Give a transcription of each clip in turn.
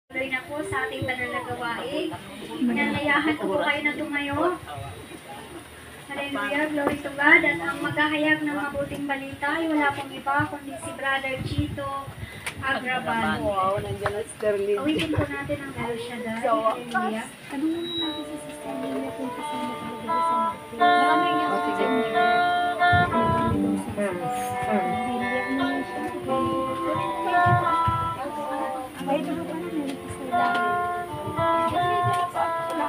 Tuloy na po sa ating banal na gawain. Inanayahan ko po kayo na tumayo. Hallelujah, glory to God. At ang maghahayag ng mabuting balita ay wala pong iba kundi si Brother Chito Agraban. Wow, nandiyan na Sterling. Awitin po natin ang El Shaddai. Hallelujah. Tanong muna natin sa sister nila kung kasama talaga sa Martes. Maraming yan Oh, sige. May tulog ka na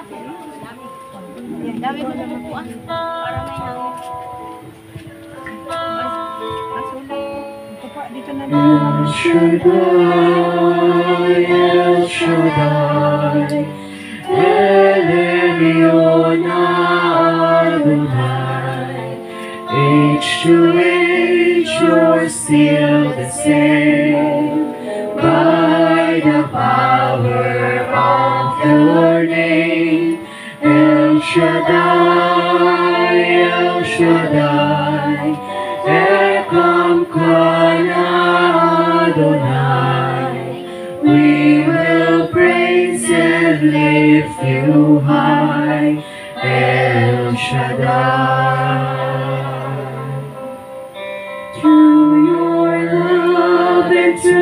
meron kasi dami. Dami ko na mabuan. Para may hangin. Dito na El Shaddai, El Shaddai, El Elyon Adonai. Age to age, you're still the same. By the power of your name, El Shaddai, El Shaddai, Ekam Kana Adonai. We will praise and lift you high, El Shaddai. Through your love and to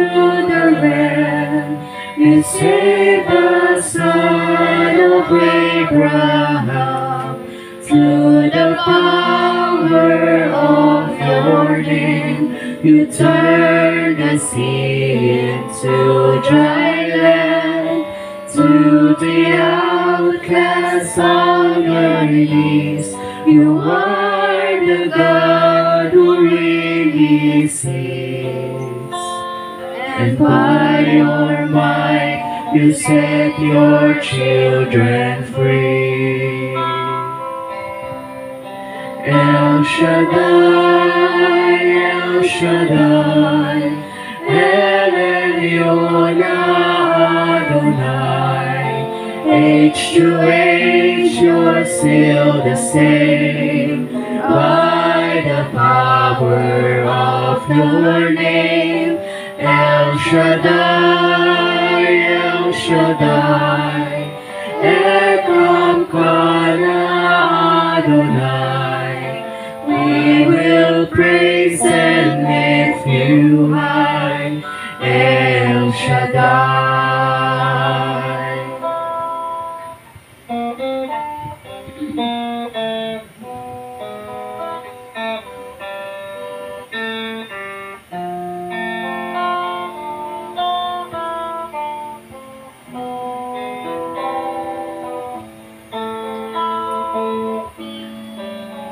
the Lamb, you save the son of Abraham. Through the power of your name, you turn the sea into dry land. To the outcasts on your knees, you are the God who really sees. And by your might, you set your children free. El Shaddai, El Shaddai, El Elyon Adonai. Age to age, you're still the same. By the power of your name, El Shaddai, El Shaddai, Ekam Kana Adonai. We will praise and lift you high, El Shaddai.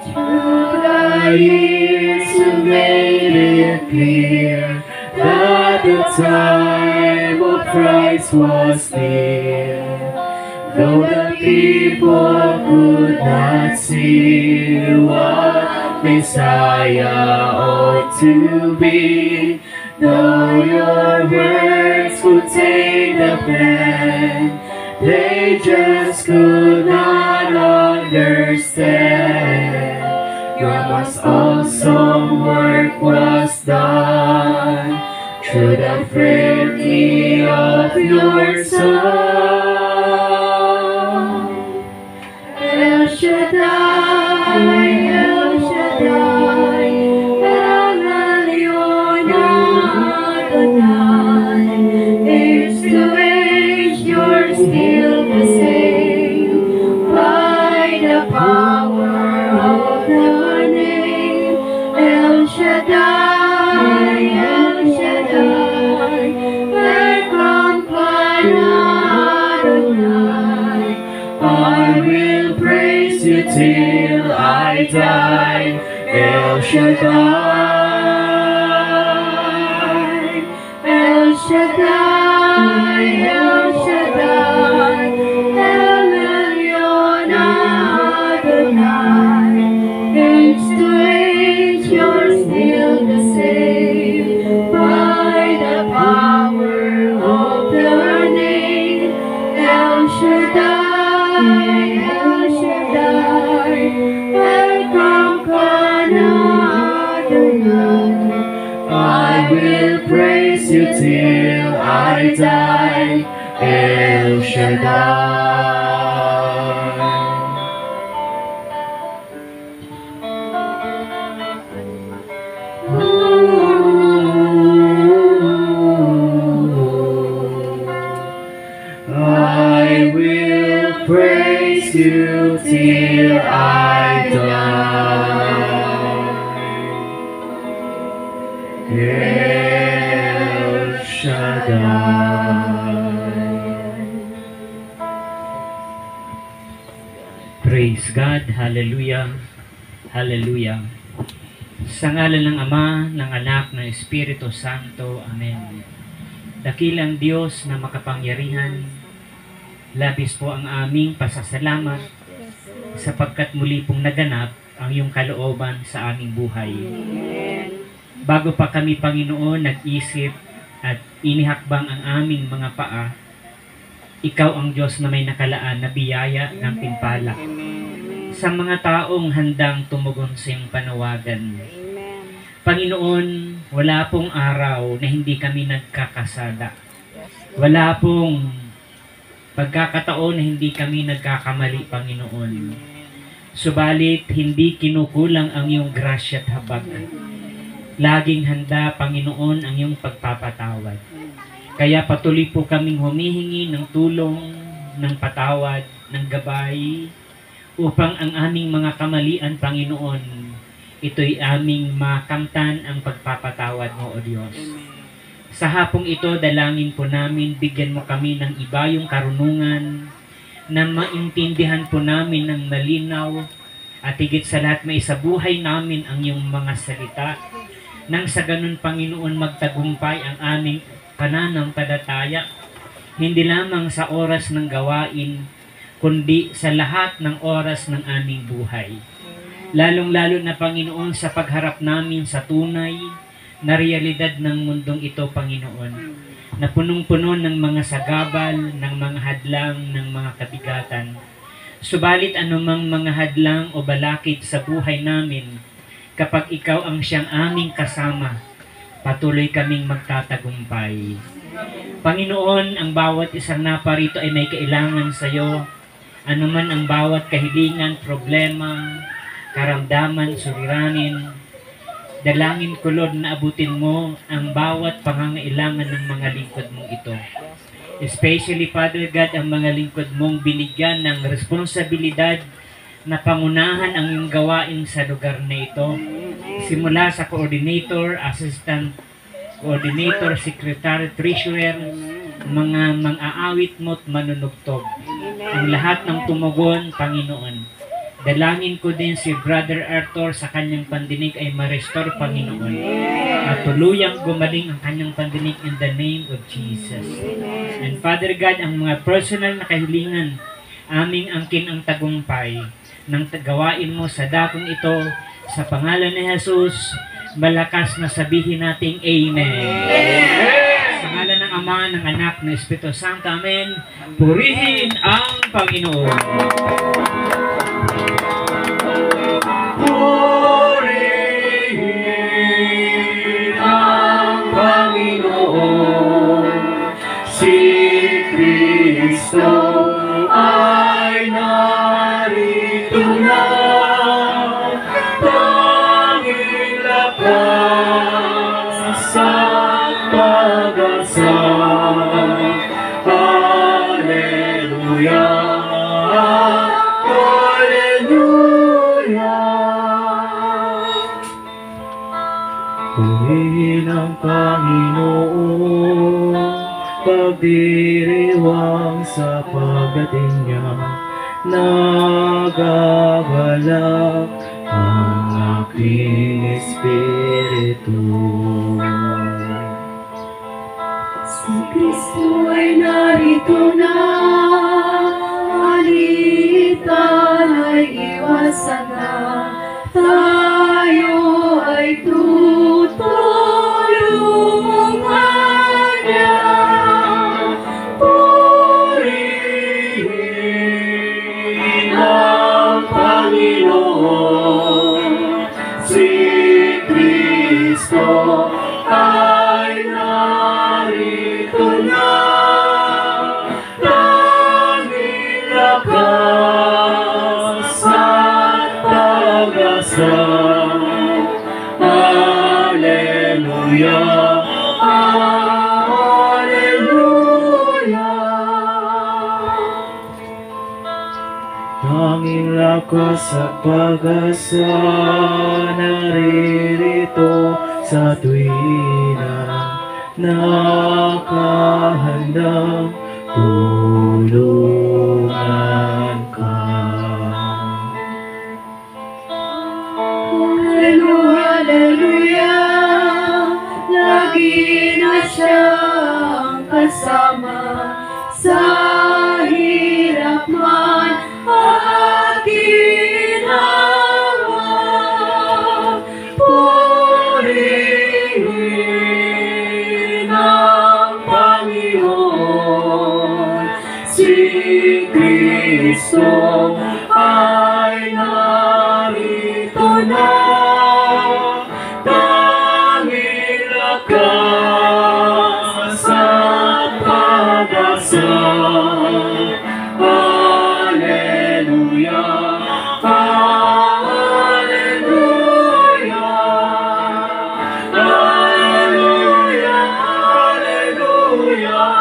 Through the years you made it clear that the time of Christ was near. Though the people could not see what Messiah ought to be, though your words would take the pen, they just could not understand. Your most awesome work was done through the frailty of your Son. El Shaddai, El Shaddai, El Elyon Adonai. Age to age, you're still the same. By the power of your name, El Shaddai, El Shaddai, Ekam Kana Adonai. I will praise you till I die, El Shaddai, El Shaddai, El Shaddai, El Elyon Adonai. Age to age, you're still the same. By the power of your name, El Shaddai, El Shaddai, Ekam Kana Adonai. I will praise you till I die, El Shaddai. I will praise you till I die. El Shaddai. Praise God. Hallelujah. Hallelujah. Sa ngalan ng Ama, ng Anak, ng Espiritu Santo. Amen. Dakilang Diyos na makapangyarihan, labis po ang aming pasasalamat sapagkat muli pong naganap ang iyong kalooban sa aming buhay. Bago pa kami, Panginoon, nag-isip at inihakbang ang aming mga paa, ikaw ang Diyos na may nakalaan na biyaya ng timpala sa mga taong handang tumugon sa iyong panawagan. Panginoon, wala pong araw na hindi kami nagkakasala. Wala pong pagkakataon na hindi kami nagkakamali, Panginoon. Subalit, hindi kinukulang ang iyong grasya at habag. Laging handa, Panginoon, ang iyong pagpapatawad. Kaya patuloy po kaming humihingi ng tulong, ng patawad, ng gabay, upang ang aming mga kamalian, Panginoon, ito'y aming makamtan ang pagpapatawad mo, O Diyos. Sa hapong ito, dalangin po namin, bigyan mo kami ng ibayong karunungan, na maintindihan po namin ng malinaw, at higit sa lahat maisabuhay namin ang iyong mga salita, nang sa ganun, Panginoon, magtagumpay ang aming pananampalataya, hindi lamang sa oras ng gawain, kundi sa lahat ng oras ng aming buhay. Lalong-lalo na, Panginoon, sa pagharap namin sa tunay na realidad ng mundong ito, Panginoon, na punong-puno ng mga sagabal, ng mga hadlang, ng mga kabigatan. Subalit anumang mga hadlang o balakid sa buhay namin, kapag ikaw ang siyang aming kasama, patuloy kaming magtatagumpay. Panginoon, ang bawat isang naparito ay may kailangan sa iyo, anuman ang bawat kahilingan, problema, karamdaman, suliranin. Dalangin ko, Lord, na abutin mo ang bawat pangangailangan ng mga lingkod mong ito. Especially, Father God, ang mga lingkod mong binigyan ng responsibilidad na pangunahan ang iyong gawain sa lugar na ito. Simula sa coordinator, assistant coordinator, secretary, treasurer, mga mang-aawit mo at manunugtog. Ang lahat ng tumugon, Panginoon. Dalangin ko din si Brother Arthur sa kanyang pandinig ay ma-restore, Panginoon. At tuluyang gumaling ang kanyang pandinig in the name of Jesus. And Father God, ang mga personal na kahilingan, aming angkin ang tagumpay ng gawain mo sa dakong ito, sa pangalan ni Jesus, malakas na sabihin nating Amen. Sa ngalan ng Ama, ng Anak, ng Espiritu Santo, Amen. Purihin ang Panginoon. Purihin ang Panginoon, si Kristo ay narito na, tanging lakas sa pag-asal. Hallelujah. Purihin ang Panginoon, pagdiriwang sa pagdating niya, nagagalak ang aking espiritu. Si Kristo ay narito na, alitan ay iwasan na, tayo ay tutulungan niya. Purihin ang Panginoon, si Kristo ay narito na, ka sa pag-asa, naririto sa tuwina, nakahandang tulungan ka. Hallelujah, lagi na siyang kasama sa hirap man at ginawa. Purihin ang Panginoon, si Kristo ay narito na. Tanging lakas at pag-asa. Hallelujah, hallelujah, hallelujah, hallelujah,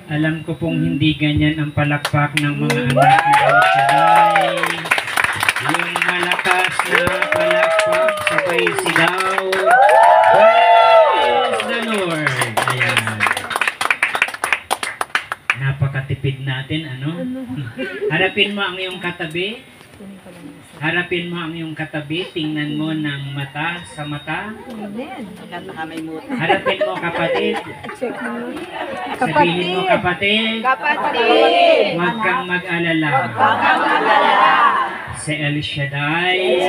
Alam ko pong hindi ganyan ang palakpak ng mga anak ni El Shaddai. Yung malakas na palakpak, sabay sigaw. Praise the Lord! Ayan. Napakatipid natin, ano? Harapin mo ang iyong katabi. Harapin mo ang iyong katabi. Tingnan mo ng mata sa mata. Harapin mo, kapatid. Sabihin mo, kapatid. Huwag kang mag-alala. Si El Shaddai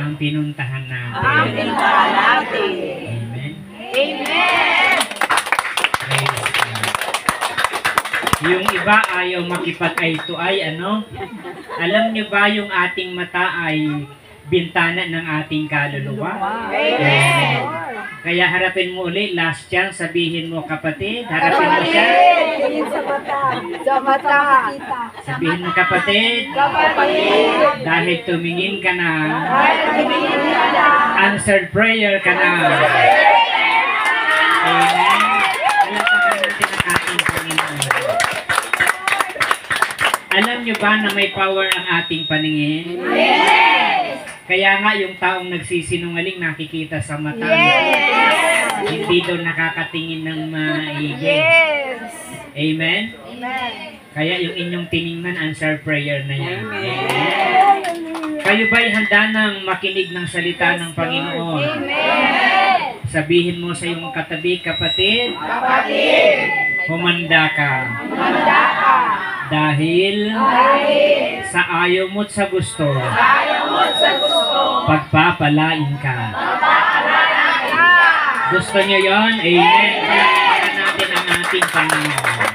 ang pinuntahan natin. Amen. Praise God. Yung iba ayaw makipag-ay-to-ay, ano? Alam niyo ba yung ating mata ay bintana ng ating kaluluwa? Amen. Kaya harapin mo ulit, last chance, sabihin mo, kapatid, harapin mo siya. Sa mata. Sabihin mo, kapatid, dahil tumingin ka na, answered prayer ka na. Amen. Palakpakan natin ang ating Panginoon. Alam niyo ba na may power ang ating paningin? Yes! Kaya nga yung taong nagsisinungaling nakikita sa mata. Yes! Hindi daw nakakatingin ng maigi. Yes! Amen? Amen. Kaya yung inyong tiningnan, answer prayer na yan. Amen. Kayo ba'y handa nang makinig ng salita ng Panginoon? Amen. Sabihin mo sa iyong katabi, kapatid, humanda ka. Dahil sa ayaw mo't sa gusto, pagpapalain ka. Gusto niyo yon? Amen. Palakpakan natin ang ating Panginoon.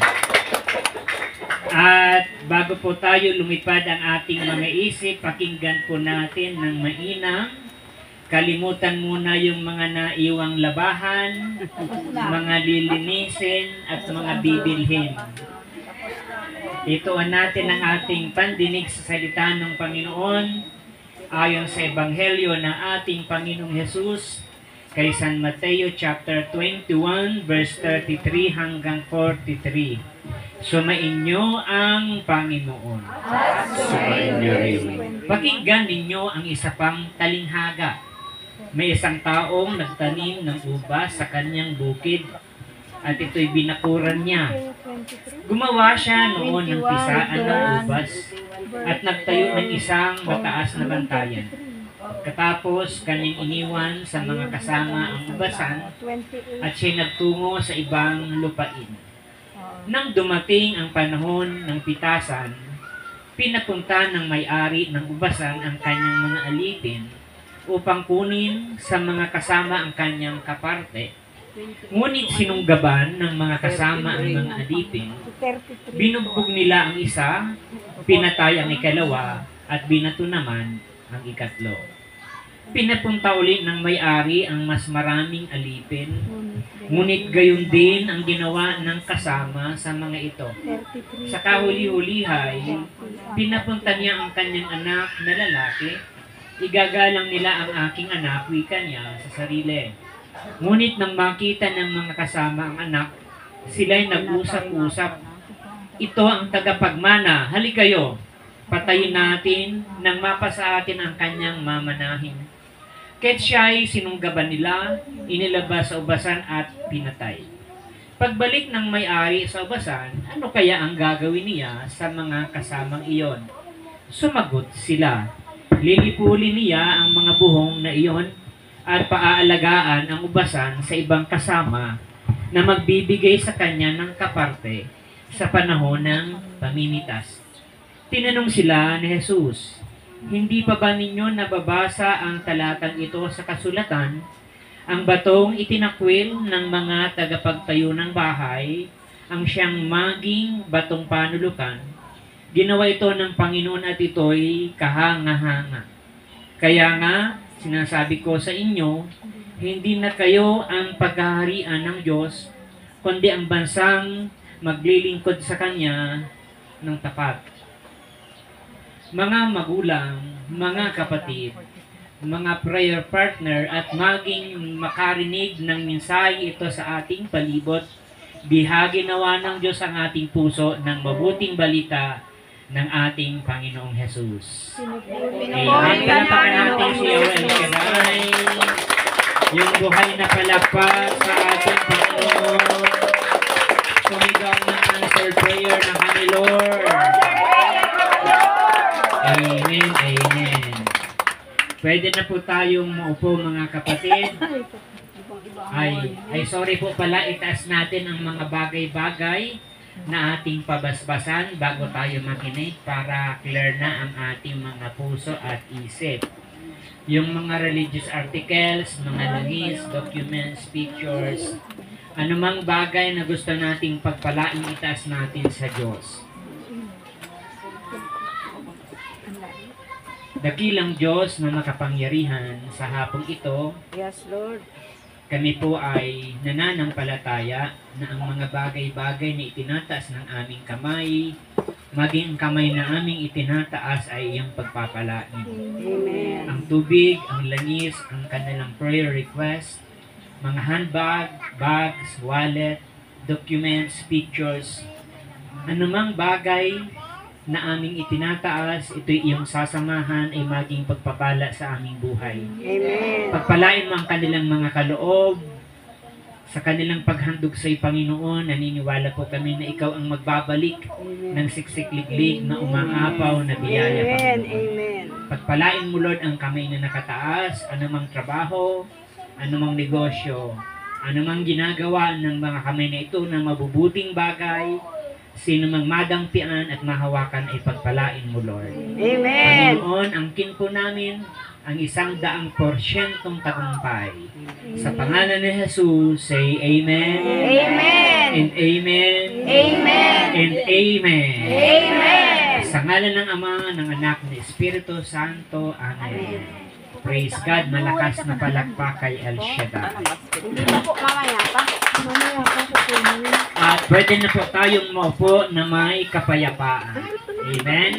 At bago po tayo lumipad ang ating mga isip, pakinggan po natin ng mainam. Kalimutan muna yung mga naiwang labahan, mga lilinisin, at mga bibilhin. Ituan natin ang ating pandinig sa salita ng Panginoon ayon sa Ebanghelyo ng ating Panginoong Hesus kay San Mateo chapter 21 verse 33 hanggang 43. Sumainyo ang Panginoon. Sumainyo rin. Pakinggan ninyo ang isa pang talinghaga. May isang taong nagtanim ng ubas sa kanyang bukid at ito'y binakuran niya. Gumawa siya noon ng pisaan ng ubas at nagtayo ng isang mataas na bantayan. Katapos kanyang iniwan sa mga kasama ang ubasan at siya nagtungo sa ibang lupain. Nang dumating ang panahon ng pitasan, Pinapunta ng may-ari ng ubasan ang kanyang mga alipin upang kunin sa mga kasama ang kanyang kaparte. Ngunit sinunggaban ng mga kasama ang mga alipin. 33. Binugbog nila ang isa, pinatay ang ikalawa, at binato naman ang ikatlo. Pinapunta uli ng may-ari ang mas maraming alipin, ngunit gayon din ang ginawa ng kasama sa mga ito. 33. Sa kahuli-hulihay, pinapunta niya ang kanyang anak na lalaki. Igagalang nila ang aking anak, wika niya sa sarili. Ngunit nang makita ng mga kasama ang anak, sila'y nag-usap-usap. Ito ang tagapagmana, halik kayo, patayin natin nang mapasa atin ang kanyang mamanahin. Kaya't siya'y sinunggaban nila, inilabas sa ubasan at pinatay. Pagbalik ng may-ari sa ubasan, ano kaya ang gagawin niya sa mga kasamang iyon? Sumagot sila. Lilipulin niya ang mga buhong na iyon at paaalagaan ang ubasan sa ibang kasama na magbibigay sa kanya ng kaparte sa panahon ng pamimitas. Tinanong sila ni Jesus, "Hindi pa ba ninyo nababasa ang talatang ito sa kasulatan? Ang batong itinakwil ng mga tagapagtayo ng bahay, ang siyang maging batong panulukan. Ginawa ito ng Panginoon at ito'y kahanga-hanga. Kaya nga, sinasabi ko sa inyo, hindi na kayo ang paghaharian ng Diyos, kundi ang bansang maglilingkod sa Kanya ng tapat." Mga magulang, mga kapatid, mga prayer partner at maging makarinig ng mensahe ito sa ating palibot, bihagi nawa ng Diyos ang ating puso ng mabuting balita ng ating Panginoong Jesus. Amen. Palapakan natin si El Shaddai, yung buhay na palakpak sa ating Panginoon. Sumigaw ng answered prayer na kami, Lord. Amen, amen. Pwede na po tayong maupo, mga kapatid. Ay sorry po pala, itaas natin ang mga bagay-bagay na ating pabasbasan bago tayo makinig para clear na ang ating mga puso at isip. Yung mga religious articles, mga langis, documents, pictures, anumang bagay na gusto nating pagpalain, itaas natin sa Diyos. Dakilang Diyos na makapangyarihan, sa hapong ito, Yes, Lord. kami po ay nananampalataya na ang mga bagay-bagay na itinataas ng aming kamay, maging kamay na aming itinataas ay iyong pagpapalain. Amen. Ang tubig, ang langis, ang kanilang prayer request, mga handbag, bags, wallet, documents, pictures, anumang bagay na aming itinataas, ito iyong sasamahan ay maging pagpapala sa aming buhay. Amen. Pagpalain mo ang kanilang mga kaloob, sa kanilang paghandog sa Panginoon, naniniwala po kami na ikaw ang magbabalik ng siksik-liglig na umaapaw na biyaya, Amen. Panginoon. Amen. Pagpalain mo, Lord, ang kamay na nakataas, anumang trabaho, anumang negosyo, anumang ginagawa ng mga kamay na ito na mabubuting bagay, sino mang madangpian at mahawakan ay pagpalain mo, Lord. Amen. Panginoon, angkin po namin ang 100% tagumpay. Sa pangalan ni Jesus, say Amen. Amen. And Amen. Amen. And Amen. Amen. Sa ngalan ng Ama, ng Anak, ng Espiritu Santo. Amen. Praise God. Malakas na palakpak kay El Shaddai. Hindi pa po mamaya pa. Mamaya pa sa puno. At pwede na po tayong maupo na may kapayapaan. Amen.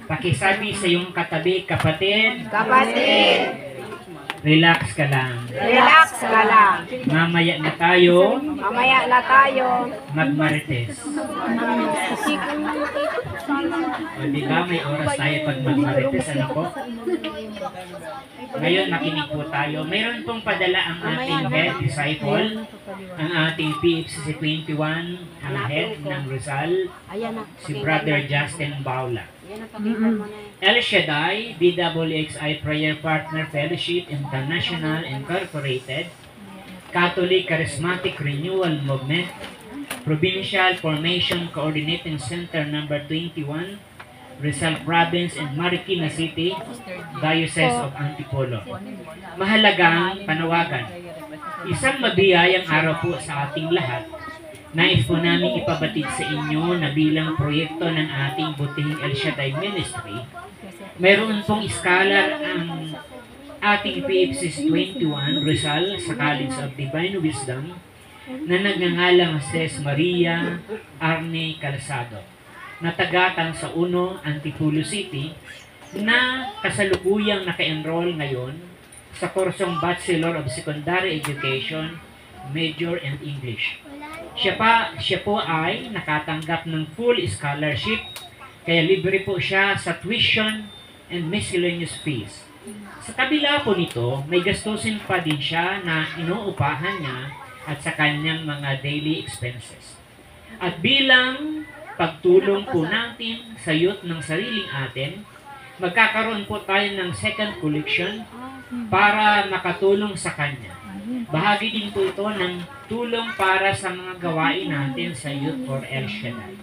Pakisabi sa iyong katabi, kapatid, Kapatid, relax ka lang. relax ka lang. Mamaya na tayo Mamaya na tayo. magmarites. O diba may oras tayo pag magmarites, ano po? Ngayon makinig po tayo. Mayroon pong padala ang ating head disciple, ang ating PFCC 21, ang head ng Rizal, si Brother Justin Baula. El Shaddai, DWXI Prayer Partner Fellowship International Incorporated, Catholic Charismatic Renewal Movement, Provincial Formation Coordinating Center number 21, Rizal Province, and Marikina City, Diocese of Antipolo. Mahalagang panawagan. Isang mabiyayang araw po sa ating lahat. Nais po namin ipabatid sa inyo na bilang proyekto ng ating Butihing El Shaddai Ministry, meron pong scholar ang ating PFCs 21 Rizal sa College of Divine Wisdom na nagngangalang Sis Maria Arne Calzado, na tagatang sa Uno, Antipolo City, na kasalukuyang naka-enroll ngayon sa kursong Bachelor of Secondary Education, Major in English. Siya po ay nakatanggap ng full scholarship, kaya libre po siya sa tuition and miscellaneous fees. Sa kabila po nito, may gastusin pa din siya na inuupahan niya at sa kanyang mga daily expenses. At bilang pagtulong po natin sa youth ng sariling atin, magkakaroon po tayo ng second collection para makatulong sa kanya. Bahagi din po ito ng tulong para sa mga gawain natin sa Youth for El Shaddai.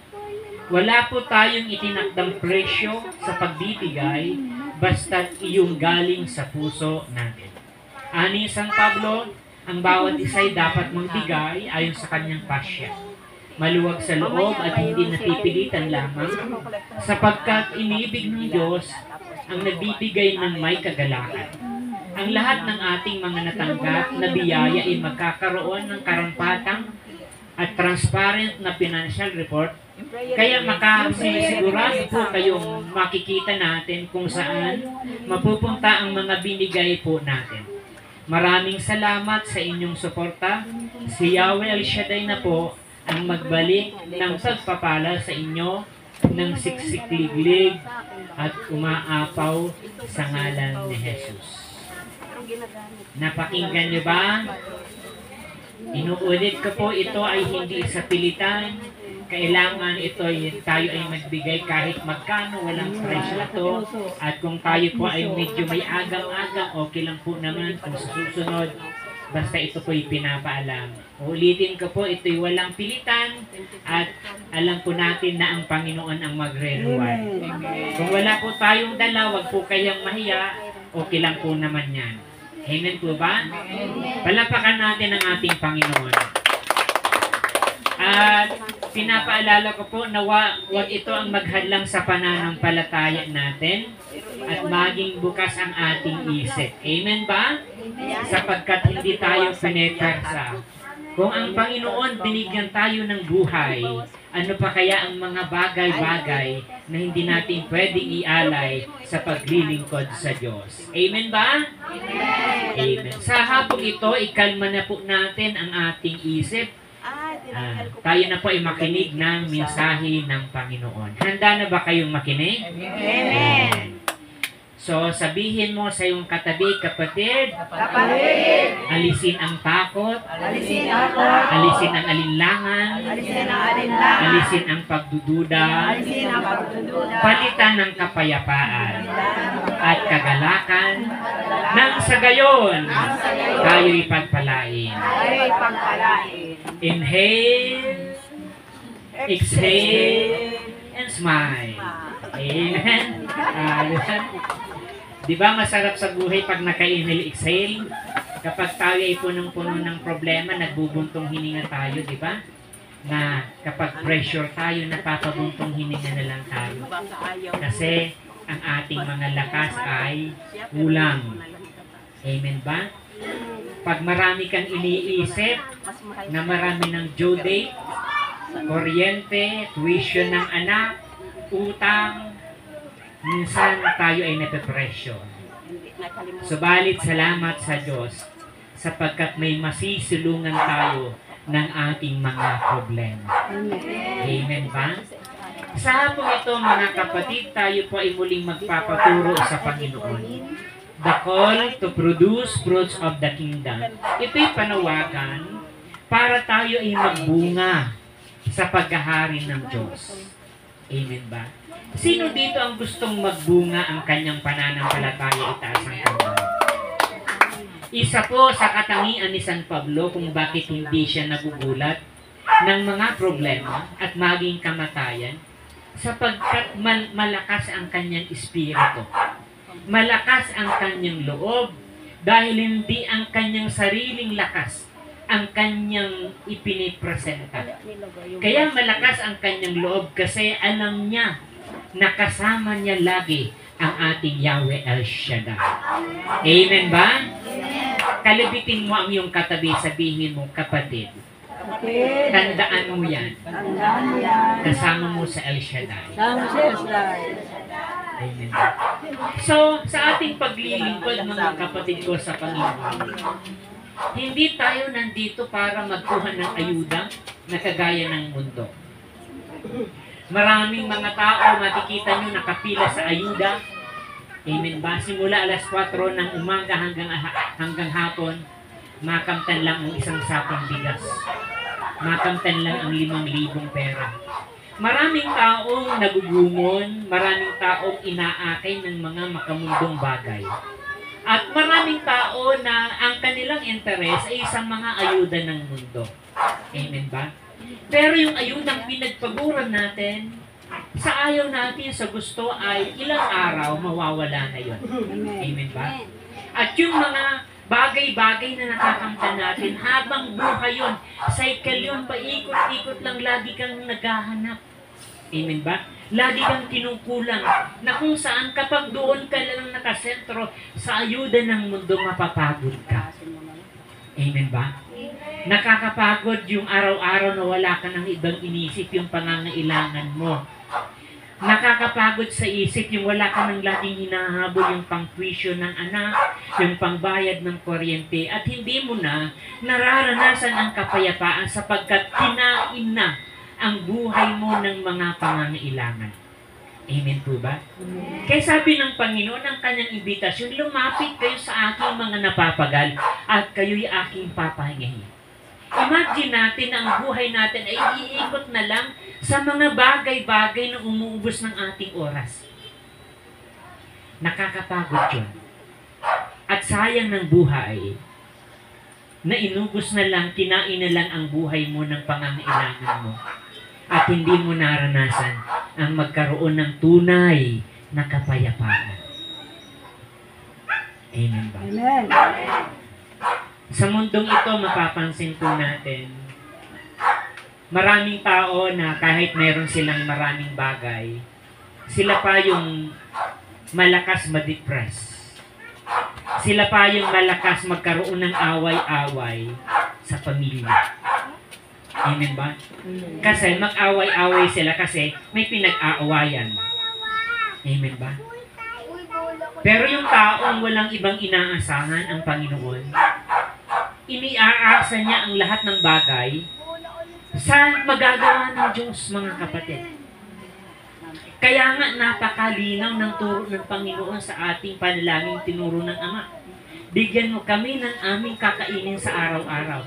Wala po tayong itinakdang presyo sa pagbibigay basta't iyong galing sa puso natin. Ani San Pablo, ang bawat isa'y dapat magbigay ayon sa kanyang pasya. Maluwag sa loob at hindi napipilitan lamang, sapagkat inibig ng Diyos ang nagbibigay ng may kagalakan. Ang lahat ng ating mga natanggap na biyaya ay magkakaroon ng karampatang at transparent na financial report. Kaya makasigurado po kayong makikita natin kung saan mapupunta ang mga binigay po natin. Maraming salamat sa inyong suporta. Si Yahweh El Shaddai na po ang magbalik ng pagpapala sa inyo ng siksikliglig at umaapaw sa ngalan ni Jesus. Napakinggan niyo ba? Inuulit ko po, ito ay hindi sa pilitan. Kailangan tayo ay magbigay kahit magkano, walang presyo ito. At kung tayo po ay medyo may agang-agang, okay lang po naman kung sa susunod. Basta ito po ay pinapaalam. Ulitin ko po, ito'y walang pilitan at alam po natin na ang Panginoon ang magre-reward. Kung wala po tayong dala, wag po kayang mahiya, okay lang po naman yan. Amen po ba? Palapakan natin ang ating Panginoon. At pinapaalala ko po na wag ito ang maghadlang sa pananampalataya natin at maging bukas ang ating isip. Amen ba? Sapagkat hindi tayo pinepersa. Kung ang Panginoon binigyan tayo ng buhay, ano pa kaya ang mga bagay-bagay na hindi natin pwedeng ialay sa paglilingkod sa Diyos? Amen ba? Amen. Sa hapong ito, ikalma na po natin ang ating isip. Tayo na po ay makinig ng mensahe ng Panginoon. Handa na ba kayong makinig? Amen. So, sabihin mo sa iyong katabi, kapatid, alisin ang takot, alisin ang alinlangan, alisin ang pagdududa, palitan ng kapayapaan at kagalakan, nang sa gayon, tayo'y pagpalain. Inhale, exhale, and smile. Amen. Diba masarap sa buhay pag naka-inhale, exhale? Kapag tayo ay punong-puno ng problema, nagbubuntong hininga tayo, diba? Na kapag pressure tayo, napapabuntong hininga na lang tayo. Kasi ang ating mga lakas ay kulang. Amen ba? Pag marami kang iniisip na marami ng due date, kuryente, tuition ng anak, utang, minsan tayo ay napepresyo. Subalit salamat sa Diyos sapagkat may masisilungan tayo ng ating mga problema. Amen ba? Sa hapong ito mga kapatid, tayo po ay muling magpapaturo sa Panginoon. The call to produce fruits of the kingdom. Ito'y panawagan para tayo ay magbunga sa paghahari ng Diyos. Amen ba? Sino dito ang gustong magbunga ang kanyang pananampalataya, itaas ang kamay? Isa po sa katangian ni San Pablo kung bakit hindi siya nagugulat ng mga problema at maging kamatayan, sapagkat malakas ang kanyang espiritu. Malakas ang kanyang loob dahil hindi ang kanyang sariling lakas ang kanyang ipinipresenta. Kaya malakas ang kanyang loob kasi alam niya na kasama niya lagi ang ating Yahweh El Shaddai. Amen ba? Kalabitin mo ang iyong katabi, sabihin mo, kapatid, tandaan mo yan. Kasama mo sa El Shaddai. Amen. So, sa ating paglilingkod, mga kapatid ko sa Panginoon, hindi tayo nandito para magkuha ng ayuda na kagaya ng mundo. Maraming mga tao, makikita nyo, nakapila sa ayuda. Amen ba? Simula alas 4 ng umaga hanggang hapon, makamtan lang ang isang sakong bigas. Makamtan lang ang 5,000 pera. Maraming taong nagugumon, maraming taong inaakay ng mga makamundong bagay. At maraming tao na ang kanilang interes ay sa mga ayuda ng mundo. Amen ba? Pero yung ayudang pinagpaguran natin, sa ayaw natin, sa gusto ay ilang araw mawawala na yun. Amen ba? At yung mga bagay-bagay na nakakamtan natin, habang buhay yun, cycle yun, paikot-ikot lang, lagi kang naghahanap. Amen ba? Lagi kang kinukulang na kung saan kapag doon ka lang nakasentro sa ayuda ng mundo, mapapagod ka. Amen ba? Nakakapagod yung araw-araw na wala ka ng ibang inisip, yung pangangailangan mo. Nakakapagod sa isip yung wala ka ng laging hinahabol, yung pang-tuition ng anak, yung pangbayad ng kuryente, at hindi mo na nararanasan ang kapayapaan sapagkat kinain na ang buhay mo ng mga pangangailangan. Amen po ba? Kaya sabi ng Panginoon ng kanyang imbitasyon, lumapit kayo sa aking mga napapagal at kayo'y aking papahingahin. Imagine natin na ang buhay natin ay iikot na lang sa mga bagay-bagay na umuubos ng ating oras. Nakakapagod yun. At sayang ng buhay na inubos na lang, kinain na lang ang buhay mo ng pangangailangan mo. At hindi mo naranasan ang magkaroon ng tunay na kapayapaan. Amen ba? Amen. Sa mundong ito, mapapansin po natin, maraming tao na kahit meron silang maraming bagay, sila pa yung malakas ma-depress. Sila pa yung malakas magkaroon ng away-away sa pamilya. Amen ba? Kasi mag-away-away sila kasi may pinag-aawayan. Amen ba? Pero yung taong walang ibang inaasahan ang Panginoon, iniaasa niya ang lahat ng bagay sa magagawa ng Diyos, mga kapatid. Kaya nga napakalinaw ng turo ng Panginoon sa ating panalangin tinuro ng Ama. Bigyan mo kami ng aming kakainin sa araw-araw.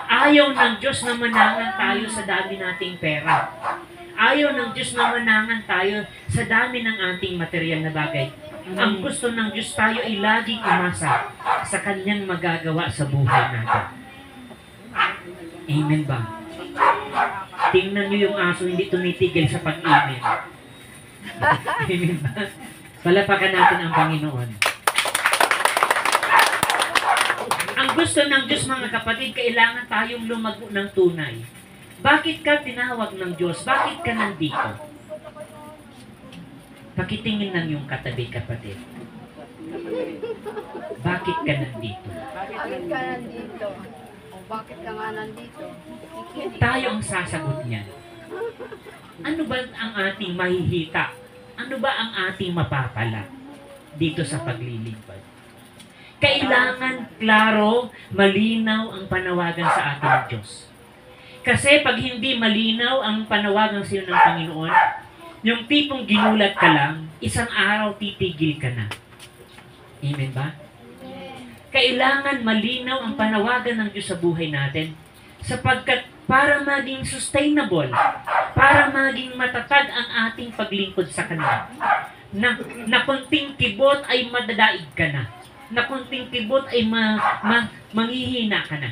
Ayaw ng Diyos na manangan tayo sa dami nating pera. Ayaw ng Diyos na manangan tayo sa dami ng ating material na bagay. Ang gusto ng Diyos tayo ay laging umasa sa Kanyang magagawa sa buhay natin. Amen ba? Tingnan niyo yung aso, hindi tumitigil sa pag-amen. Amen ba? Palapakan natin ang Panginoon. Ang gusto ng Diyos, mga kapatid, kailangan tayong lumago ng tunay. Bakit ka tinawag ng Diyos? Bakit ka nandito? Pakitingin ng iyong katabi, kapatid. Bakit ka nandito? Bakit ka nandito? O bakit ka nga nandito? Tayo ang sasagot niyan. Ano ba ang ating mahihita? Ano ba ang ating mapapala dito sa paglilingkod? Kailangan klaro, malinaw ang panawagan sa ating Diyos. Kasi pag hindi malinaw ang panawagan sa iyo ng Panginoon, yung tipong ginulat ka lang, isang araw titigil ka na. Amen ba? Kailangan malinaw ang panawagan ng Diyos sa buhay natin sapagkat para maging sustainable, para maging matatag ang ating paglingkod sa Kanya, na kunting kibot ay madadaig ka na, na kunting kibot ay manghihina ka na.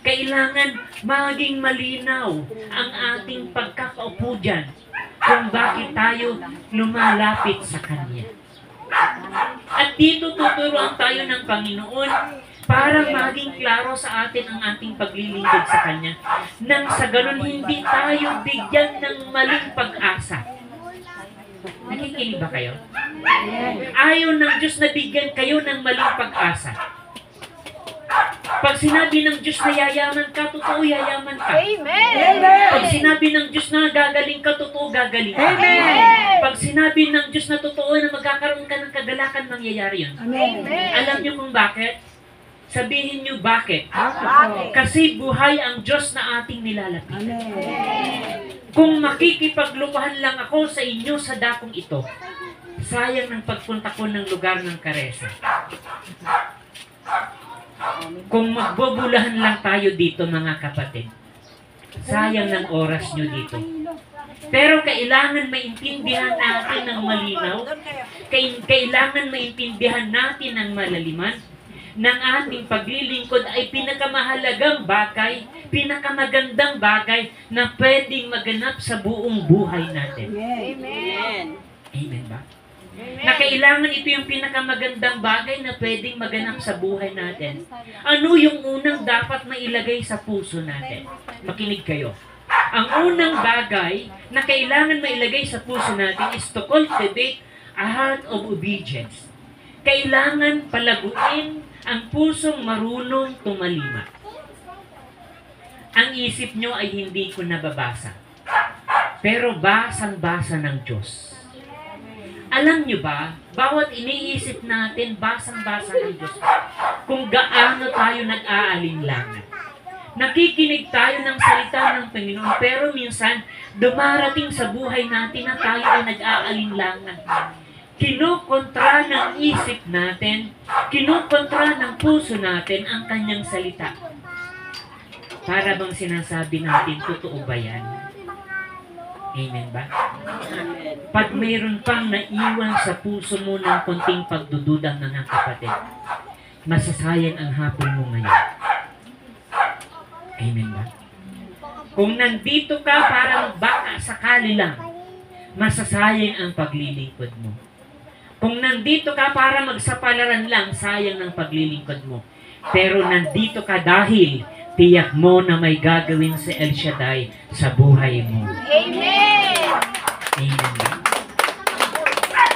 Kailangan maging malinaw ang ating pagkakaupo dyan kung bakit tayo lumalapit sa Kanya. At dito tuturuan tayo ng Panginoon para maging klaro sa atin ang ating paglilingkod sa Kanya, nang sa ganun hindi tayo bigyan ng maling pag-asa. Nakikinig ba kayo? Ayaw ng Diyos na bigyan kayo ng maling pag-asa. Pag sinabi ng Diyos na yayaman ka, totoo yayaman ka. Amen! Pag sinabi ng Diyos na gagaling ka, totoo gagaling ka. Pag sinabi ng Diyos na totoo na magkakaroon ka ng kagalakan, mangyayari yun. Amen! Alam niyo kung bakit? Sabihin niyo bakit? Bakit? Kasi buhay ang Diyos na ating nilalapitan. Kung makikipaglupahan lang ako sa inyo sa dakong ito, sayang ng pagpunta ko ng lugar ng Karesa. Kung magbubulahan lang tayo dito, mga kapatid, sayang ng oras nyo dito. Pero kailangan maintindihan natin ng malinaw, kailangan maintindihan natin ng malaliman, ng ating paglilingkod ay pinakamahalagang bagay, pinakamagandang bagay na pwedeng maganap sa buong buhay natin. Amen! Amen ba? Na kailangan ito yung pinakamagandang bagay na pwedeng maganap sa buhay natin. Ano yung unang dapat mailagay sa puso natin? Makinig kayo. Ang unang bagay na kailangan mailagay sa puso natin is to cultivate a heart of obedience. Kailangan palaguin ang pusong marunong tumalima. Ang isip nyo ay hindi ko nababasa, pero basang-basa ng Diyos. Alam nyo ba, bawat iniisip natin, basang-basa ng Diyos. Kung gaano tayo nag-aalinlangan. Nakikinig tayo ng salita ng Panginoon, pero minsan, dumarating sa buhay natin na tayo ay nag-aalinlangan. Kinukontra ng isip natin, kinukontra ng puso natin ang Kanyang salita. Para bang sinasabi natin, totoo ba yan? Amen ba? Pag mayroon pang naiwan sa puso mo ng konting pagdududa, mga kapatid, masasayang ang hapon mo ngayon. Amen ba? Kung nandito ka parang baka sakali lang, masasayang ang paglilingkod mo. Kung nandito ka para magsapalaran lang, sayang ang paglilingkod mo. Pero nandito ka dahil tiyak mo na may gagawin si El Shaddai sa buhay mo. Amen! Amen.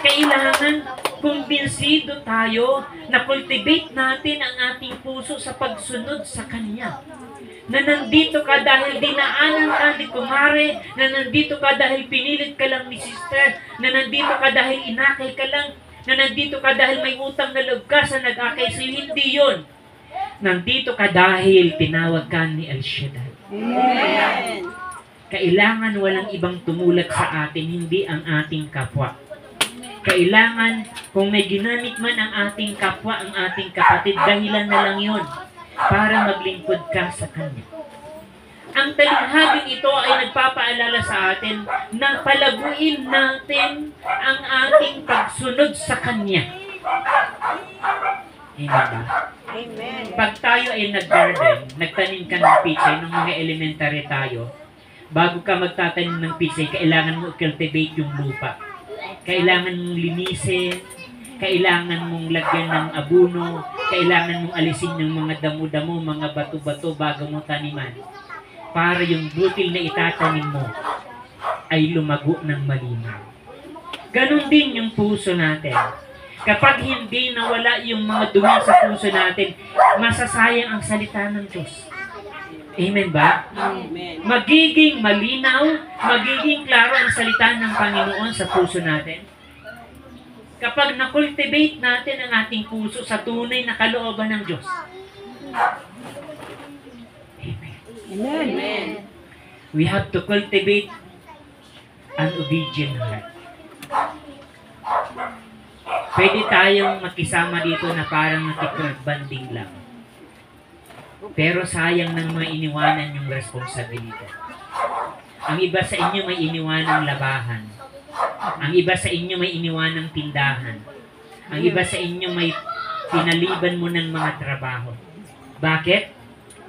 Kailangan kumbinsido tayo na cultivate natin ang ating puso sa pagsunod sa Kanya. Na nandito ka dahil dinaanan ka ni kumare, na nandito ka dahil pinilit ka lang ni sister, na nandito ka dahil inakay ka lang, na nandito ka dahil may utang na loob ka sa nag-akay sa'yo. Hindi yun. Nandito ka dahil tinawag ka ni El Shaddai. Amen! Kailangan walang ibang tumulat sa atin, hindi ang ating kapwa. Kailangan, kung may ginamit man ang ating kapwa, ang ating kapatid, dahilan na lang yun para maglingkod ka sa Kanya. Ang talinghaging ito ay nagpapaalala sa atin na palaguin natin ang ating pagsunod sa Kanya. Amen ba? Amen! Pag tayo ay nag-garden, nagtanim ka ng pichay, nung mga elementary tayo, bago ka magtatanim ng pichay, kailangan mo cultivate yung lupa. Kailangan mong linisin, kailangan mong lagyan ng abuno, kailangan mong alisin yung mga damo-damo, mga bato-bato bago mo taniman. Para yung butil na itatanim mo ay lumago ng malinaw. Ganon din yung puso natin. Kapag hindi nawala yung mga dumi sa puso natin, masasayang ang salita ng Diyos. Amen ba? Amen! Magiging malinaw, magiging klaro ang salita ng Panginoon sa puso natin. Kapag na-cultivate natin ang ating puso sa tunay na kalooban ng Diyos. Amen. Amen! We have to cultivate an obedient heart. Pwede tayong makisama dito na parang nakikipag-banding lang. Pero sayang nang mga iniwanan yung responsibilidad. Ang iba sa inyo may iniwanang labahan. Ang iba sa inyo may iniwanang tindahan. Ang iba sa inyo may pinaliban mo ng mga trabaho. Bakit?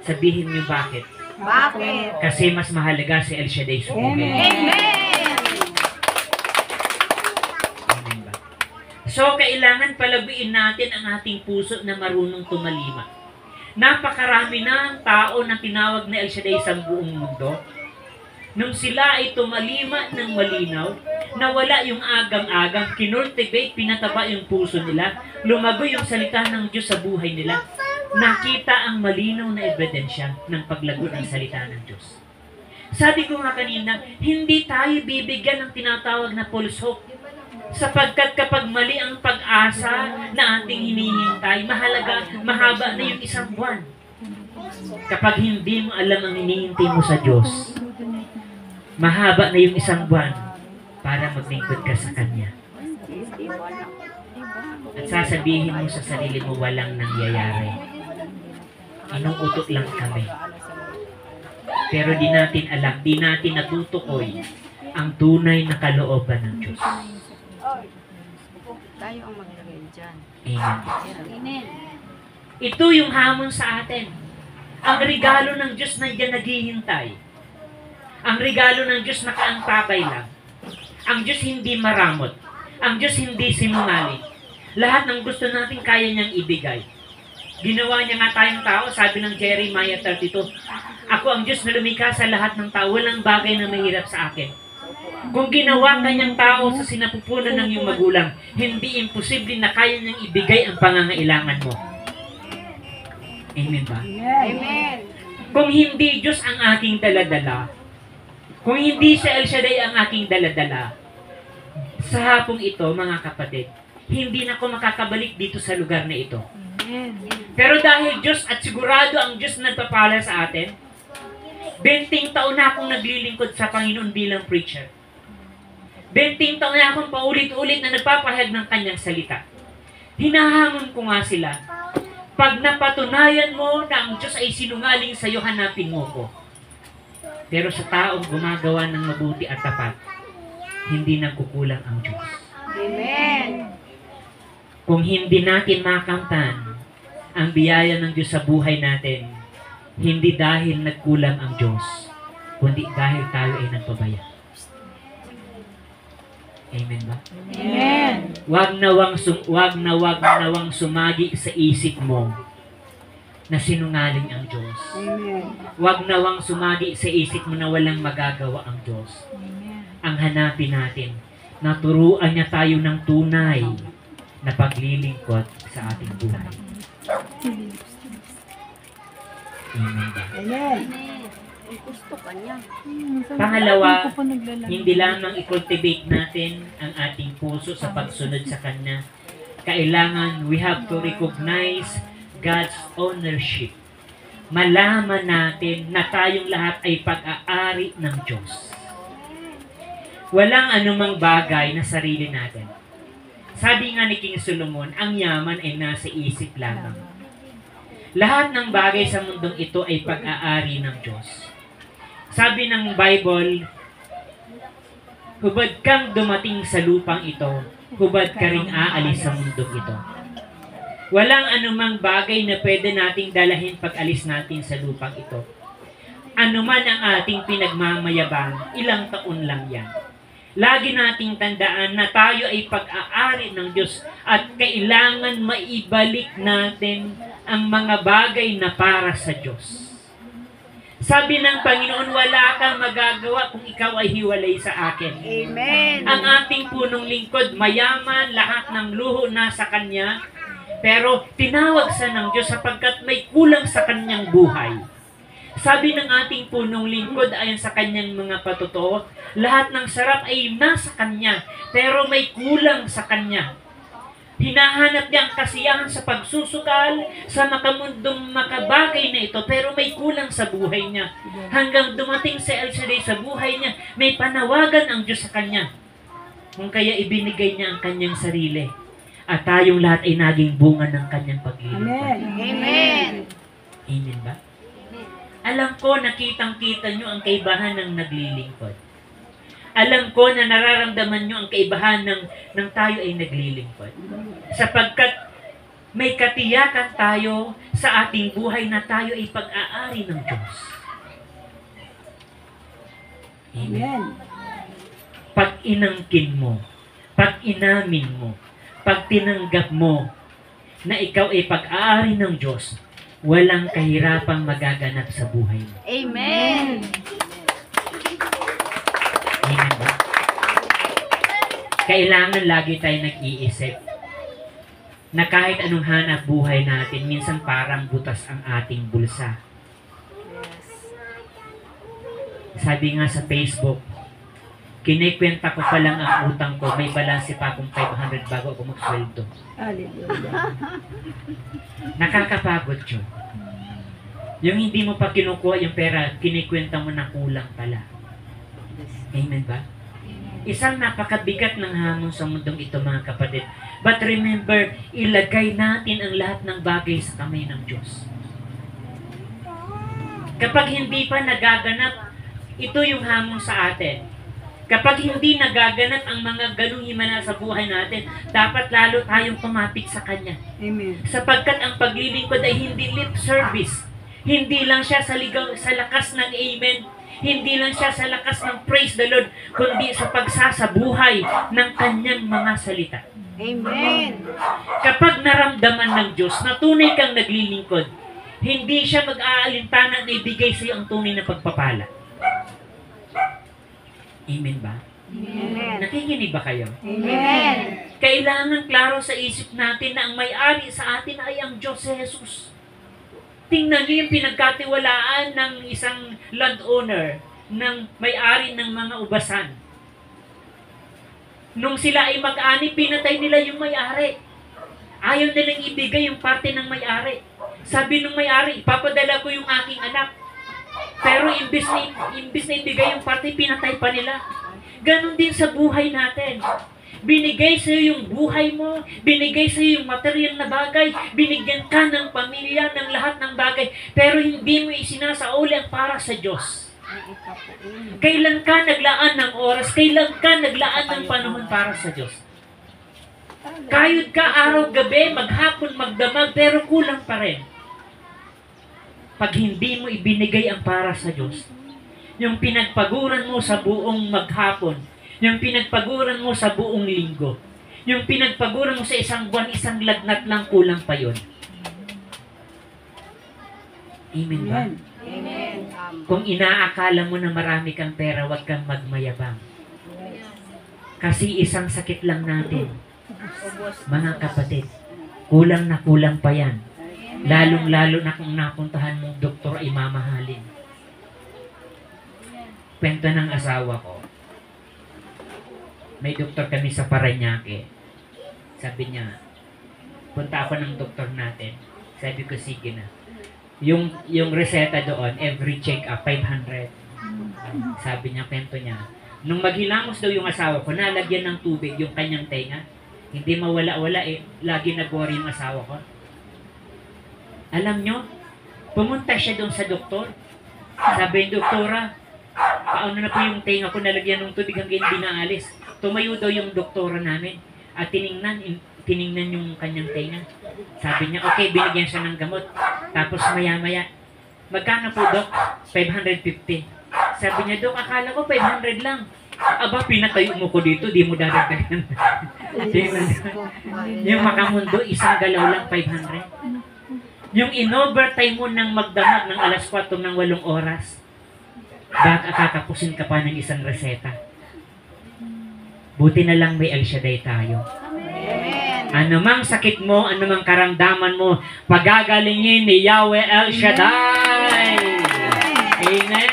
Sabihin niyo bakit? Bakit? Kasi mas mahalaga si El Shaddai sa buhay. Amen! Amen ba? So, kailangan palaguin natin ang ating puso na marunong tumalima. Napakarami na ang tao na tinawag na El Shaddai sa buong mundo. Nung sila ay tumalima ng malinaw, nawala yung agam-agam, kinultivate, pinataba yung puso nila, lumago yung salita ng Diyos sa buhay nila, nakita ang malinaw na ebidensya ng paglago ng salita ng Diyos. Sabi ko nga kanina, hindi tayo bibigyan ng tinatawag na false hope. Sapagkat kapag mali ang pag-asa na ating hinihintay, mahaba na yung isang buwan. Kapag hindi mo alam ang hinihintay mo sa Diyos, mahaba na yung isang buwan para maglingkod ka sa Kanya. At sasabihin mo sa sarili mo, walang nangyayari. Inuutot lang kami. Pero di natin alam, di natin natutukoy ang tunay na kalooban ng Diyos. Tayo ang maglagay dyan. Amen. Ito yung hamon sa atin. Ang regalo ng Diyos na diyan naghihintay. Ang regalo ng Diyos nakaantabay lang. Ang Diyos hindi maramot. Ang Diyos hindi sinungaling. Lahat ng gusto natin kaya niyang ibigay. Ginawa niya nga tayong tao, sabi ng Jeremiah 32, ako ang Diyos na lumikha sa lahat ng tao, walang bagay na mahirap sa akin. Kung ginawa kanyang tao sa sinapupunan ng iyong magulang, hindi imposible na kaya niyang ibigay ang pangangailangan mo. Amen ba? Amen! Kung hindi Diyos ang aking daladala, kung hindi siya El Shaddai ang aking daladala, sa hapong ito, mga kapatid, hindi na ako makakabalik dito sa lugar na ito. Pero dahil Diyos at sigurado ang Diyos na nagpapala sa atin, 20 taon na akong naglilingkod sa Panginoon bilang preacher. 20 taon na akong paulit-ulit na nagpapahayag ng kanyang salita. Hinahamon ko nga sila, pag napatunayan mo na ang Diyos ay sinungaling sa iyo, hanapin mo ko. Pero sa taong gumagawa ng mabuti at tapat, hindi nagkukulang ang Diyos. Amen! Kung hindi natin makamtan ang biyaya ng Diyos sa buhay natin, hindi dahil nagkulang ang Diyos, kundi dahil tayo ay nagpabaya. Amen ba? Amen! Wag nawang sumagi sa isip mo na sinungaling ang Diyos. Amen! Wag nawang sumagi sa isip mo na walang magagawa ang Diyos. Ang hanapin natin, naturuan niya tayo ng tunay na paglilingkod sa ating buhay. Amen ba? Amen! Gusto ka niya. Pangalawa, hindi lamang i-cultivate natin ang ating puso sa pagsunod sa Kanya. Kailangan we have to recognize God's ownership. Malaman natin na tayong lahat ay pag-aari ng Diyos. Walang anumang bagay na sarili natin. Sabi nga ni King Solomon, ang yaman ay nasa isip lamang. Lahat ng bagay sa mundong ito ay pag-aari ng Diyos. Sabi ng Bible, hubad kang dumating sa lupang ito, hubad ka ring aalis sa mundong ito. Walang anumang bagay na pwede nating dalahin pag alis natin sa lupang ito. Anuman ang ating pinagmamayabang, ilang taon lang yan. Lagi nating tandaan na tayo ay pag-aari ng Diyos at kailangan maibalik natin ang mga bagay na para sa Diyos. Sabi ng Panginoon, wala kang magagawa kung ikaw ay hiwalay sa akin. Amen! Ang ating punong lingkod, mayaman, lahat ng luho nasa Kanya, pero tinawag sa ng Diyos sapagkat may kulang sa Kanyang buhay. Sabi ng ating punong lingkod ayon sa Kanyang mga patotoo, lahat ng sarap ay nasa Kanya, pero may kulang sa Kanya. Hinahanap niya ang kasiyahan sa pagsusukal, sa makamundong makabagay na ito, pero may kulang sa buhay niya. Hanggang dumating si El Shaddai sa buhay niya, may panawagan ang Diyos sa kanya. Kung kaya ibinigay niya ang kanyang sarili. At tayong lahat ay naging bunga ng kanyang paglilingkod. Amen! Amen ba? Alam ko, nakitang-kita nyo ang kaibahan ng naglilingkod. Alam ko na nararamdaman nyo ang kaibahan ng tayo ay naglilingkod. Sapagkat May katiyakan tayo sa ating buhay na tayo ay pag-aari ng Diyos. Amen. Pag inangkin mo, pag inamin mo, pag tinanggap mo na ikaw ay pag-aari ng Diyos, walang kahirapang magaganap sa buhay mo. Amen. Amen ba? Kailangan lagi tayo nag-iisip na kahit anong hanap buhay natin, minsan parang butas ang ating bulsa. Sabi nga sa Facebook, kinikwenta ko pa lang ang utang ko, may balanse pa akong 500 bago ako magsweldo. Hallelujah. Nakakapagod yun. Yung hindi mo pa kinukuha yung pera, kinikwenta mo na kulang pala. Amen ba? Isang napakabigat ng hamon sa mundong ito, mga kapatid. But remember, ilagay natin ang lahat ng bagay sa kamay ng Diyos. Kapag hindi pa nagaganap, ito yung hamon sa atin. Kapag hindi nagaganap ang mga ganung himala sa buhay natin, dapat lalo tayong tumapit sa Kanya. Amen. Sapagkat ang paglilingkod ay hindi lip service. Hindi lang siya sa lakas ng amen. Hindi lang siya sa lakas ng praise the Lord, kundi sa pagsasabuhay ng Kanyang mga salita. Amen. Kapag naramdaman ng Diyos na tunay kang naglilingkod, hindi siya mag-aalintana na ibigay sa iyo ang tunay na pagpapala. Amen ba? Amen. Nakikinig ba kayo? Amen. Kailangan klaro sa isip natin na ang may-ari sa atin ay ang Diyos si Jesus. Tingnan niyo yung pinagkatiwalaan ng isang landowner, ng may-ari ng mga ubasan. Nung sila ay mag-ani, pinatay nila yung may-ari. Ayaw nilang ibigay yung parte ng may-ari. Sabi ng may-ari, ipapadala ko yung aking anak. Pero imbis na ibigay yung parte, pinatay pa nila. Ganon din sa buhay natin. Binigay sa iyo yung buhay mo, binigay sa iyo yung material na bagay, binigyan ka ng pamilya, ng lahat ng bagay, pero hindi mo isinasauli ang para sa Diyos. Kailan ka naglaan ng oras, kailan ka naglaan ng panahon para sa Diyos? Kayod ka araw-gabi, maghapon, magdamag, pero kulang pa rin. Pag hindi mo ibinigay ang para sa Diyos, yung pinagpaguran mo sa buong maghapon, yung pinagpaguran mo sa buong linggo, yung pinagpaguran mo sa isang buwan, isang lagnat lang, kulang pa yun. Amen ba? Amen. Kung inaakala mo na marami kang pera, huwag kang magmayabang. Kasi isang sakit lang natin, mga kapatid, kulang na kulang pa yan. Lalong-lalo na kung napuntahan mong doktor ay mamahalin. Kwento ng asawa ko. May doktor kami sa Parañaque. Sabi niya, punta ako ng doktor natin. Sabi ko, sige na. Yung reseta doon, every check-up, 500. Sabi niya, kwento niya. Nung maghilamos daw yung asawa ko, nalagyan ng tubig yung kanyang tenga. Hindi mawala-wala eh. Lagi nag-worry yung asawa ko. Alam nyo, pumunta siya doon sa doktor. Sabi yung doktora, paano na po yung tenga ko nalagyan ng tubig hanggang hindi naalis. Tumayo daw yung doktora namin at tiningnan yung kanyang tenga. Sabi niya, okay, binigyan siya ng gamot. Tapos maya-maya, magkano po, Dok? 550. Sabi niya, Dok, akala ko 500 lang. Aba, pinatayo mo ko dito, di mo dadagdagan. Yung makamundo, isang galaw lang, 500. Yung in-overtime mo ng magdamag ng alas 4 ng 8 oras, baka kakapusin ka pa ng isang reseta. Buti na lang may El Shaddai tayo. Amen. Anumang sakit mo, anumang karamdaman mo, pagagalingin ni Yahweh El Shaddai. Amen.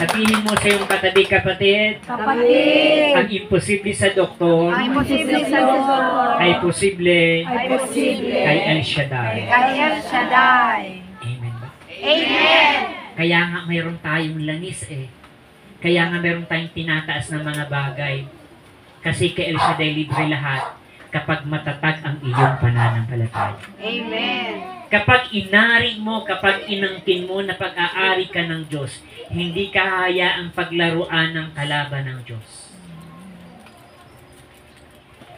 Sabihin mo sa iyong katabi, kapatid, Kapatid, ang imposible sa doktor ay posible sa Lord. ay posible Ay posible. kay El Shaddai. Kay El Shaddai. Amen ba? Amen. Kaya nga mayroon tayong langis eh. Kaya nga mayroon tayong tinataas ng mga bagay. Kasi kay El Shaddai libre lahat kapag matatag ang iyong pananampalataya. Amen. Kapag inari mo, kapag inangkin mo na pag-aari ka ng Diyos, hindi ka hayaang paglaruan ng kalaban ng Diyos.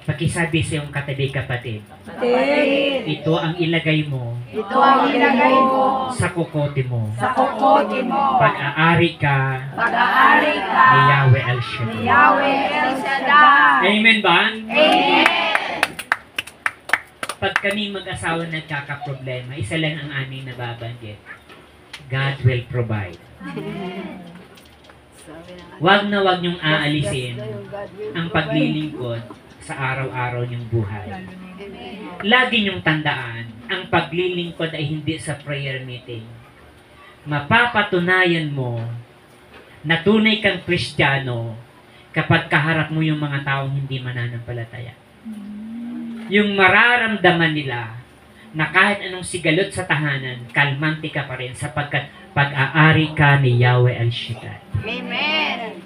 Pakisabi sa iyong katabi kapatid, Kapatid, ito ang ilagay mo ito ang ilagay mo sa kukote mo. sa kukote mo. Pag-aari ka Pag-aari ka ni Yahweh El ni Shaddai. Yahweh El Shaddai. Amen ba? Amen. Pag kami mag-asawa nagkakaproblema, isa lang ang aming nababanggit. God will provide. Huwag na huwag niyong aalisin ang paglilingkod sa araw-araw niyong buhay. Lagi niyong tandaan, ang paglilingkod ay hindi sa prayer meeting. Mapapatunayan mo na tunay kang Kristiyano kapag kaharap mo yung mga taong hindi mananampalataya. Yung mararamdaman nila na kahit anong sigalot sa tahanan, kalmante ka pa rin sapagkat pag-aari ka ni Yahweh El Shaddai. Amen.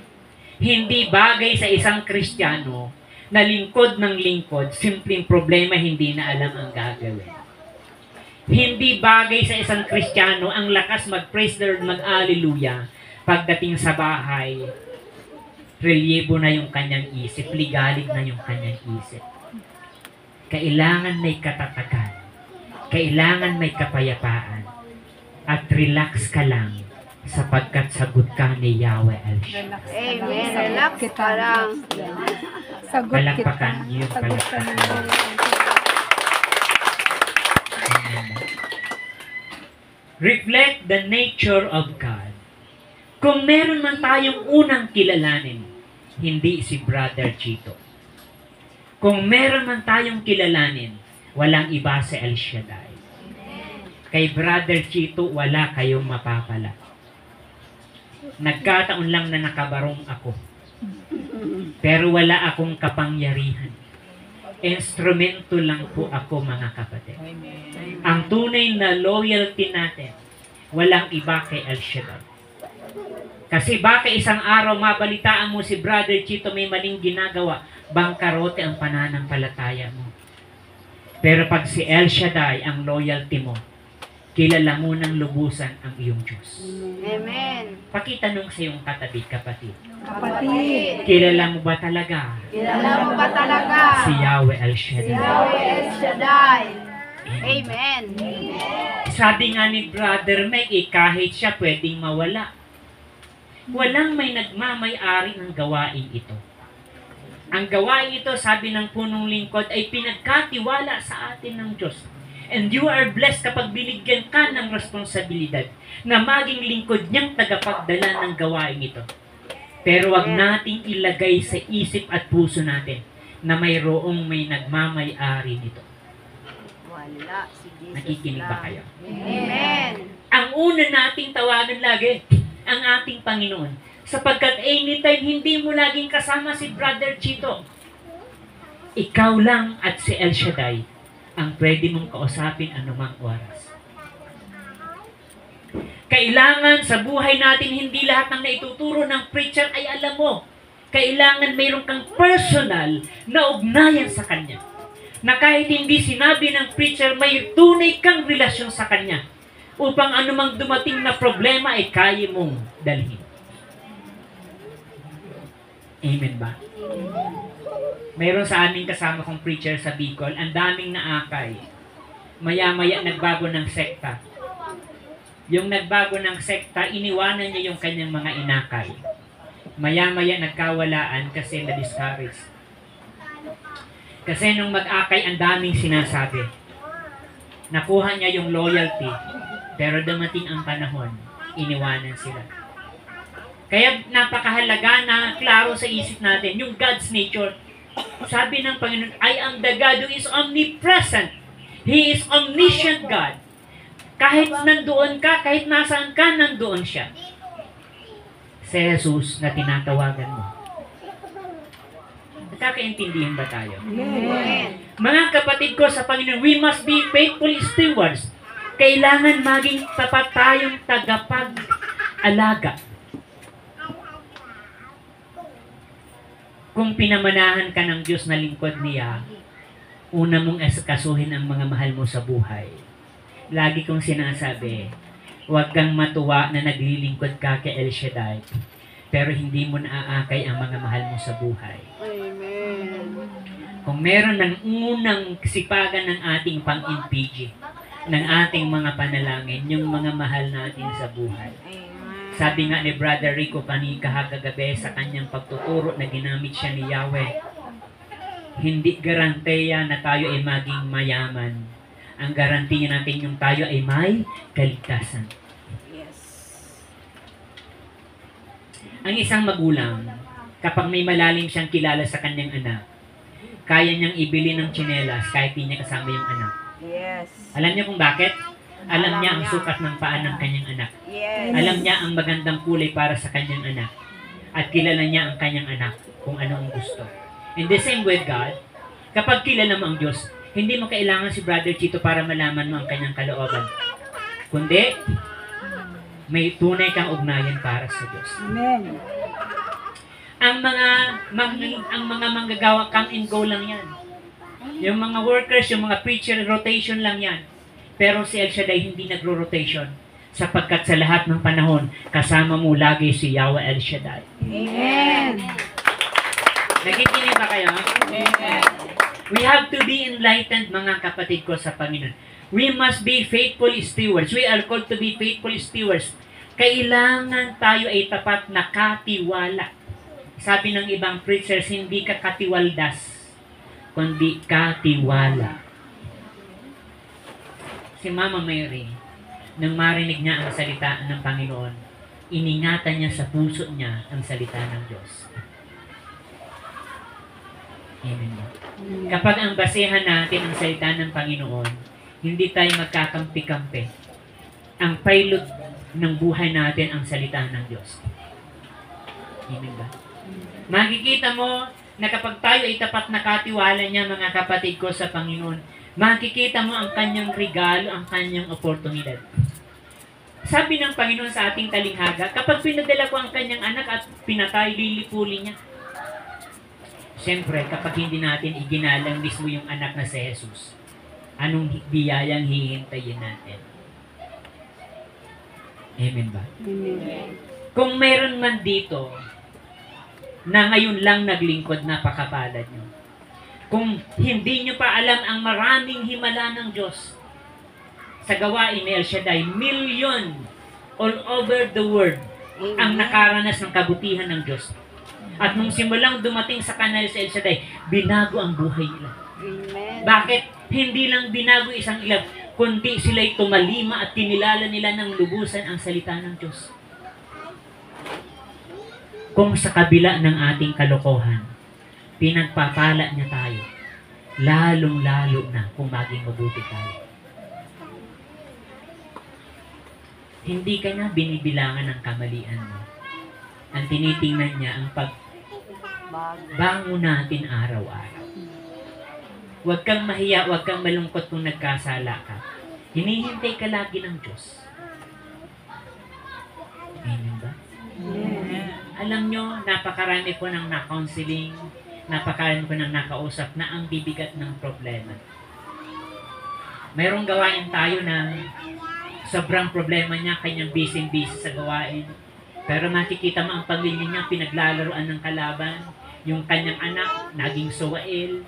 Hindi bagay sa isang Kristiyano na lingkod ng lingkod, simpleng problema hindi na alam ang gagawin. Hindi bagay sa isang Kristiyano ang lakas mag-praise the Lord, mag-alleluia. Pagdating sa bahay, relievo na yung kanyang isip, ligalig na yung kanyang isip. Kailangan may katatagan. Kailangan may kapayapaan. At relax ka lang sapagkat sagot ka ni Yahweh El Shaddai. Amen. Relax ka lang. Sagot Palakpakan kita. niyo, Sagot ka palakpakan. niyo. Reflect the nature of God. Kung meron man tayong unang kilalanin, hindi si Brother Chito. Kung meron man tayong kilalanin, walang iba sa El Shaddai. Kay Brother Chito, wala kayong mapapala. Nagkataon lang na nakabarong ako. Pero wala akong kapangyarihan. Instrumento lang po ako, mga kapatid. Ang tunay na loyalty natin, walang iba kay El Shaddai. Kasi baka isang araw mabalitaan mo si Brother Chito may maling ginagawa, bangkarote ang pananampalataya mo. Pero pag si El Shaddai ang loyalty mo, kilala mo ng lubusan ang iyong Diyos. Amen. Pakitanong sa iyong katabi, kapatid. Kapatid, Kilala mo ba talaga kilala mo ba talaga si Yahweh El si Shaddai? Yahweh El Shaddai? Amen. Sabi nga ni Brother Mike, kahit siya pwedeng mawala. Walang may nagmamay-ari ng gawain ito. Ang gawain ito, sabi ng punong lingkod, ay pinagkatiwala sa atin ng Diyos. And you are blessed kapag binigyan ka ng responsibilidad na maging lingkod niyang tagapagdala ng gawain ito. Pero wag nating ilagay sa isip at puso natin na mayroong may nagmamay-ari nito. Wala si Jesus. Nakikinig ba lang. kayo? Amen. Ang una nating tawagan lagi, ang ating Panginoon. Sapagkat anytime hindi mo laging kasama si Brother Chito, ikaw lang at si El Shaddai ang pwede mong kausapin anumang oras. Kailangan sa buhay natin, hindi lahat ng naituturo ng preacher ay alam mo. Kailangan mayroon kang personal na ugnayan sa Kanya. Na kahit hindi sinabi ng preacher, may tunay kang relasyon sa Kanya. Upang anumang dumating na problema ay kaya mong dalhin. Amen ba? Mayroon sa aming kasama kong preacher sa Bicol, ang daming naakay. Maya-maya nagbago ng sekta. Yung nagbago ng sekta, iniwanan niya yung kanyang mga inakay. Maya-maya nagkawalaan kasi na-discourage. Kasi nung mag-akay, ang daming sinasabi. Nakuha niya yung loyalty, pero dumating ang panahon, iniwanan sila. Kaya napakahalaga na klaro sa isip natin, yung God's nature. Sabi ng Panginoon, I am the God who is omnipresent. He is omniscient God. Kahit nandoon ka, kahit nasaan ka, nandoon siya. Si Jesus na tinatawagan mo. Nagkakaintindihan ba tayo? Amen. Mga kapatid ko sa Panginoon, we must be faithful stewards. Kailangan maging tapat tayong tagapag-alaga. Kung pinamanahan ka ng Diyos na lingkod niya, una mong kasuhin ang mga mahal mo sa buhay. Lagi kong sinasabi, huwag kang matuwa na naglilingkod ka kay El Shaddai, pero hindi mo naaakay ang mga mahal mo sa buhay. Amen. Kung meron ng unang sipagan ng ating pang-impigi, ng ating mga panalangin, yung mga mahal natin sa buhay. Sabi nga ni Brother Rico kahagabi sa kanyang pagtuturo na ginamit siya ni Yahweh, hindi garanteya na tayo ay maging mayaman. Ang garantiya natin yung tayo ay may kaligtasan. Ang isang magulang, kapag may malalim siyang kilala sa kanyang anak, kaya niyang ibili ng tsinelas kahit di niya kasama yung anak. Yes. Alam niyo kung bakit? Alam niya ang sukat ng paa ng kanyang anak. Yes. Alam niya ang magandang kulay para sa kanyang anak. At kilala niya ang kanyang anak kung ano ang gusto. In the same way, God, kapag kilala mo ang Diyos, hindi mo kailangan si Brother Chito para malaman mo ang kanyang kalooban. Kundi, may tunay kang ugnayan para sa Diyos. Amen. Ang mga manggagawa, come and go lang yan. Yung mga workers, yung mga preacher, rotation lang yan. Pero si El Shaddai hindi nagro-rotation. Sapagkat sa lahat ng panahon, kasama mo lagi si Yahweh El Shaddai. Amen. Nakikinig ba kayo? Amen. We have to be enlightened, mga kapatid ko sa Panginoon. We must be faithful stewards. We are called to be faithful stewards. Kailangan tayo ay tapat na katiwala. Sabi ng ibang preachers, hindi ka katiwaldas, kundi katiwala. Si Mama Mary, nang marinig niya ang salita ng Panginoon, iningatan niya sa puso niya ang salita ng Diyos. Amen. Kapag ang basehan natin ang salita ng Panginoon, hindi tayo magkakampi-kampi. Ang pilot ng buhay natin ang salita ng Diyos. Amen ba? Makikita mo na kapag tayo ay tapat na katiwala niya, mga kapatid ko sa Panginoon, makikita mo ang kanyang regalo, ang kanyang oportunidad. Sabi ng Panginoon sa ating talinghaga, kapag pinadala ko ang kanyang anak at pinatay, lilipuli niya. Siyempre, kapag hindi natin iginalang mismo yung anak na si Jesus, anong biyayang hihintayin natin? Amen ba? Amen. Kung meron man dito, na ngayon lang naglingkod, napakapalad nyo. Kung hindi nyo pa alam ang maraming himala ng Diyos sa gawain ni El Shaddai, million all over the world ang nakaranas ng kabutihan ng Diyos. At nung simulang dumating sa kanal si El Shaddai, binago ang buhay nila. Amen. Bakit? Hindi lang binago isang ilang, kundi sila'y tumalima at kinilala nila ng lubusan ang salita ng Diyos. Kung sa kabila ng ating kalokohan, pinagpapala niya tayo, lalong-lalo na kung maging mabuti tayo. Hindi ka na binibilangan ng kamalian mo. Ang tinitingnan niya ang pagbango natin araw-araw. Huwag kang mahiya, huwag kang malungkot kung nagkasala ka. Hinihintay ka lagi ng Diyos. Amen ba? Alam nyo, napakarami po ng na-counseling, napakarami po ng nakausap na ang bibigat ng problema. Mayroong gawain tayo na sobrang problema niya, kanyang busy-busy sa gawain. Pero makikita mo ang pamilya niya, pinaglalaroan ng kalaban. Yung kanyang anak, naging suwail.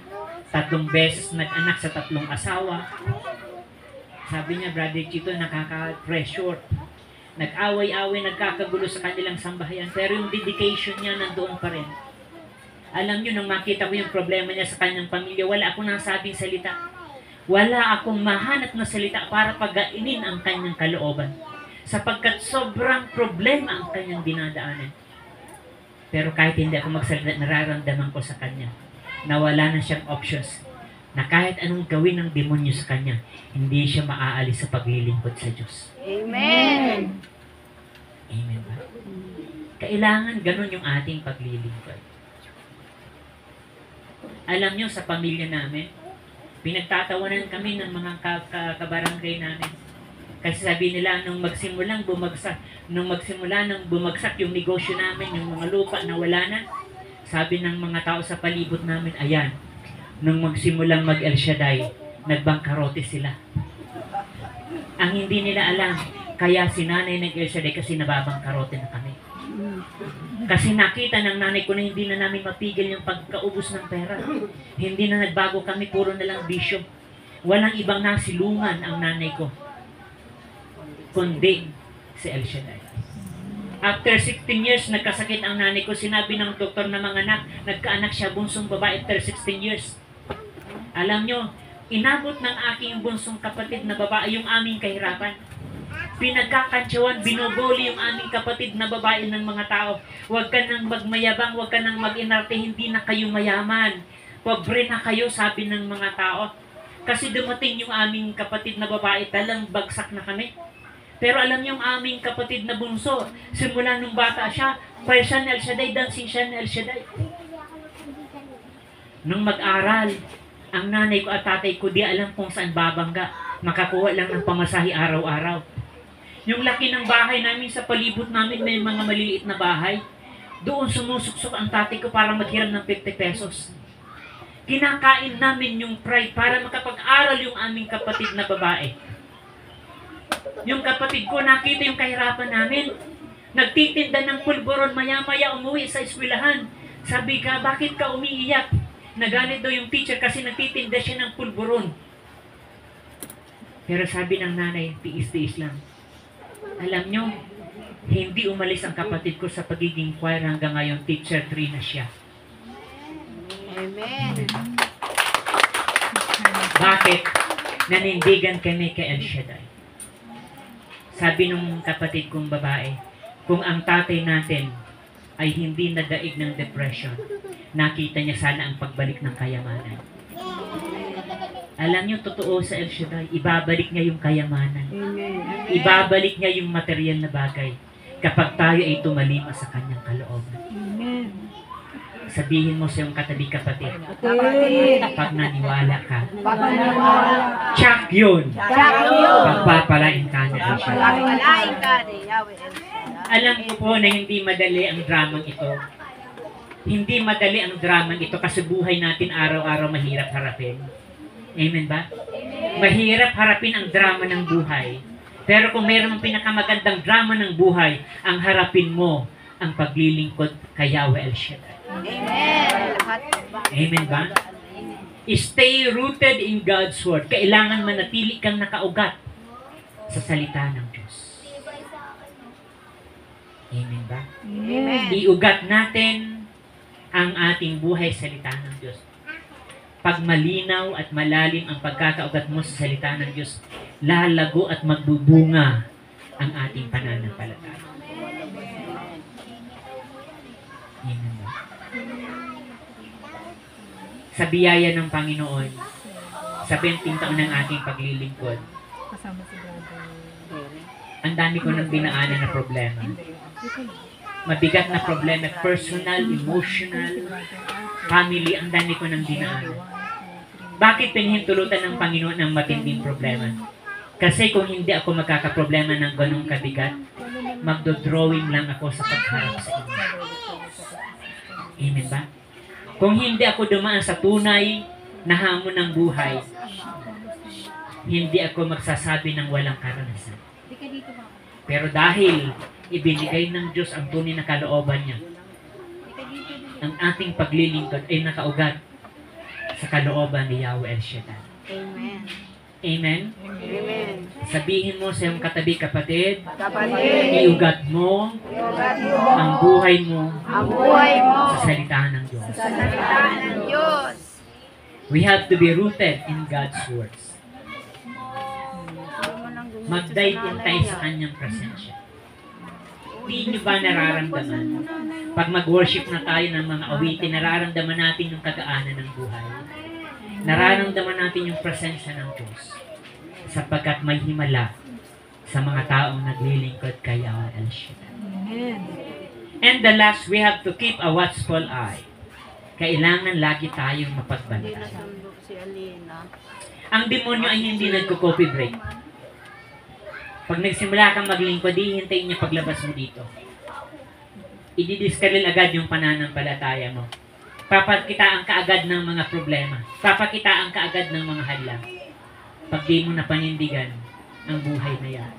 3 beses nag-anak sa 3 asawa. Sabi niya, Brother Chito, nakaka-pressure. Nag-away-away, nagkakagulo sa kanilang sambahayan, pero yung dedication niya nandoon pa rin. Alam niyo, nung makita ko yung problema niya sa kanyang pamilya, wala akong nasabing salita. Wala akong mahanap na salita para pagainin ang kanyang kalooban. Sapagkat sobrang problema ang kanyang dinadaanan. Pero kahit hindi ako magsalita, nararamdaman ko sa kanya na wala na siyang options. Na kahit anong gawin ng demonyo sa kanya, hindi siya maaalis sa paglilingkod sa Diyos. Amen. Amen ba? Kailangan ganun yung ating paglilingkod. Alam nyo, sa pamilya namin, pinagtatawanan kami ng mga kabarangay namin. Kasi sabi nila, nung magsimula nang bumagsak yung negosyo namin, yung mga lupa na wala na, sabi ng mga tao sa palibot namin, ayan, nung magsimulang mag-El Shaddai, nagbangkarote sila. Ang hindi nila alam, kaya si nanay nag-El Shaddai kasi nababangkarote na kami. Kasi nakita ng nanay ko na hindi na namin mapigil yung pagkaubos ng pera. Hindi na nagbago kami, puro na lang bisyo. Walang ibang nasilungan ang nanay ko, kundi si El Shaddai. After 16 years, nagkasakit ang nanay ko. Sinabi ng doktor na mga anak, nagkaanak siya, bunsong babae after 16 years. Alam nyo, inabot ng aking bunsong kapatid na babae yung aming kahirapan. Pinagkakantsawan, binoboli yung aming kapatid na babae ng mga tao. Huwag ka nang magmayabang, huwag ka nang mag-inarte, hindi na kayo mayaman. Pobre na kayo, sabi ng mga tao. Kasi dumating yung aming kapatid na babae, talang bagsak na kami. Pero alam niyo yung aming kapatid na bunso, simula nung bata siya, prayer siya ni El Shaddai, dancing siya ni El Shaddai. Nung mag-aral, ang nanay ko at tatay ko di alam kung saan babangga. Makakuha lang ng pamasahe araw-araw. Yung laki ng bahay namin sa palibot namin, may mga maliliit na bahay. Doon sumusuksok ang tatay ko para maghiram ng 50 pesos. Kinakain namin yung pride para makapag-aral yung aming kapatid na babae. Yung kapatid ko, nakita yung kahirapan namin. Nagtitinda ng pulburon, maya-maya umuwi sa eskwelahan. Sabi ka, bakit ka umiiyak? Nagalit daw yung teacher kasi nagtitinda siya ng pulburon. Pero sabi ng nanay, tiis-tiis lang. Alam nyo, hindi umalis ang kapatid ko sa pagiging choir hanggang ngayon, teacher 3 na siya. Amen. Bakit? Nanindigan kami kay El Shaddai. Sabi nung kapatid kong babae, kung ang tatay natin ay hindi nadaig ng depression, nakita niya sana ang pagbalik ng kayamanan. Alam niyo, totoo sa El Shaddai, ibabalik niya yung kayamanan. Ibabalik niya yung material na bagay kapag tayo ay tumalima sa kanyang kalooban. Sabihin mo sa iyong katabi kapatid, pag naniwala ka, tsak yun. Pagpapalain ka na El Shaddai. Pagpalain ka ni Yahweh El Shaddai. Alam ko po na hindi madali ang dramang ito. Hindi madali ang dramang ito kasi buhay natin araw-araw mahirap harapin. Amen ba? Mahirap harapin ang drama ng buhay. Pero kung mayroong pinakamagandang drama ng buhay, ang harapin mo ang paglilingkod kay Yahweh El Shaddai. Amen. Amen ba? Stay rooted in God's Word. Kailangan manatili kang nakaugat sa salita ng Diyos. Amen ba? Amen. Iugat natin ang ating buhay sa salita ng Diyos. Pag malinaw at malalim ang pagkakaugat mo sa salita ng Diyos, lalago at magbubunga ang ating pananampalataya. Amen ba? Sa biyaya ng Panginoon, sa 20 taon ng ating paglilingkod, Kasama si brother. ang dami ko nang dinaanan na problema. Mabigat na problema, personal, emotional, family, ang dami ko nang dinaanan. Bakit pinahintulutan ng Panginoon ang matinding problema? Kasi kung hindi ako magkakaproblema ng ganong kabigat, magdodrawing lang ako sa pagharap sa inyo. Amen ba? Kung hindi ako dumaan sa tunay na hamon ng buhay, hindi ako magsasabi ng walang karanasan. Pero dahil ibinigay ng Diyos ang tunay na kalooban niya, ang ating paglilingkod ay nakaugat sa kalooban ni Yahweh El Shaddai. Amen. Amen? Amen. Sabihin mo sa iyong katabi kapatid, Kapatid, iugat mo iugat mo ang buhay mo ang buhay mo sa salita ng Diyos. sa salita ng Diyos. We have to be rooted in God's words. Mag-dive in tayo sa kanyang presensya. Hindi nyo ba nararamdaman? Pag mag-worship na tayo ng mga awitin, nararamdaman natin yung kagaanan ng buhay. Nararamdaman natin yung presensya ng Diyos. Sapagkat may himala sa mga taong naglilingkod kay Yahweh El Shaddai. And the last, we have to keep a watchful eye. Kailangan lagi tayong Hindi mapagbantay. nasundok si Alina. Ang demonyo ay hindi nagko-coffee break. Pag nagsimula kang maglingkod, hintayin niya paglabas mo dito. Ididiskaril agad yung pananampalataya mo. Papakitaan ka agad ng mga problema. Papakitaan ka agad ng mga hadlang. Pag di mo napanindigan ang buhay na yan,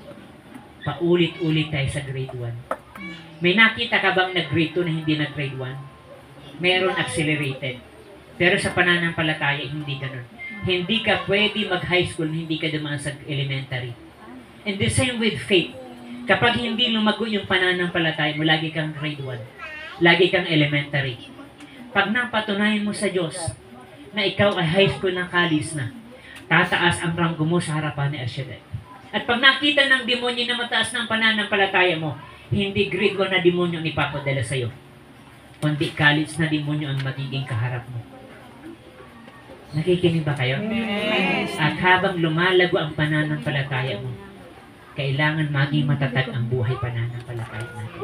paulit-ulit tayo sa grade 1. May nakita ka bang nag-grade 2 na hindi nag-grade 1? Meron accelerated. Pero sa pananampalataya, hindi ganun. Hindi ka pwede mag-high school na hindi ka dumaan sa elementary. And the same with faith. Kapag hindi lumago yung pananampalataya mo, lagi kang grade 1. Lagi kang elementary. Pag napatunayan mo sa Diyos na ikaw ay high school na college na, tataas ang ranggo mo sa harapan ni El Shaddai. At pag nakita ng demonyo na mataas ng pananampalataya mo, hindi grade 1 na demonyo ang ipapadala sa'yo, kundi college na demonyo ang magiging kaharap mo. Nakikinig ba kayo? At habang lumalago ang pananampalataya mo, kailangan maging matatag ang buhay pananampalataya natin.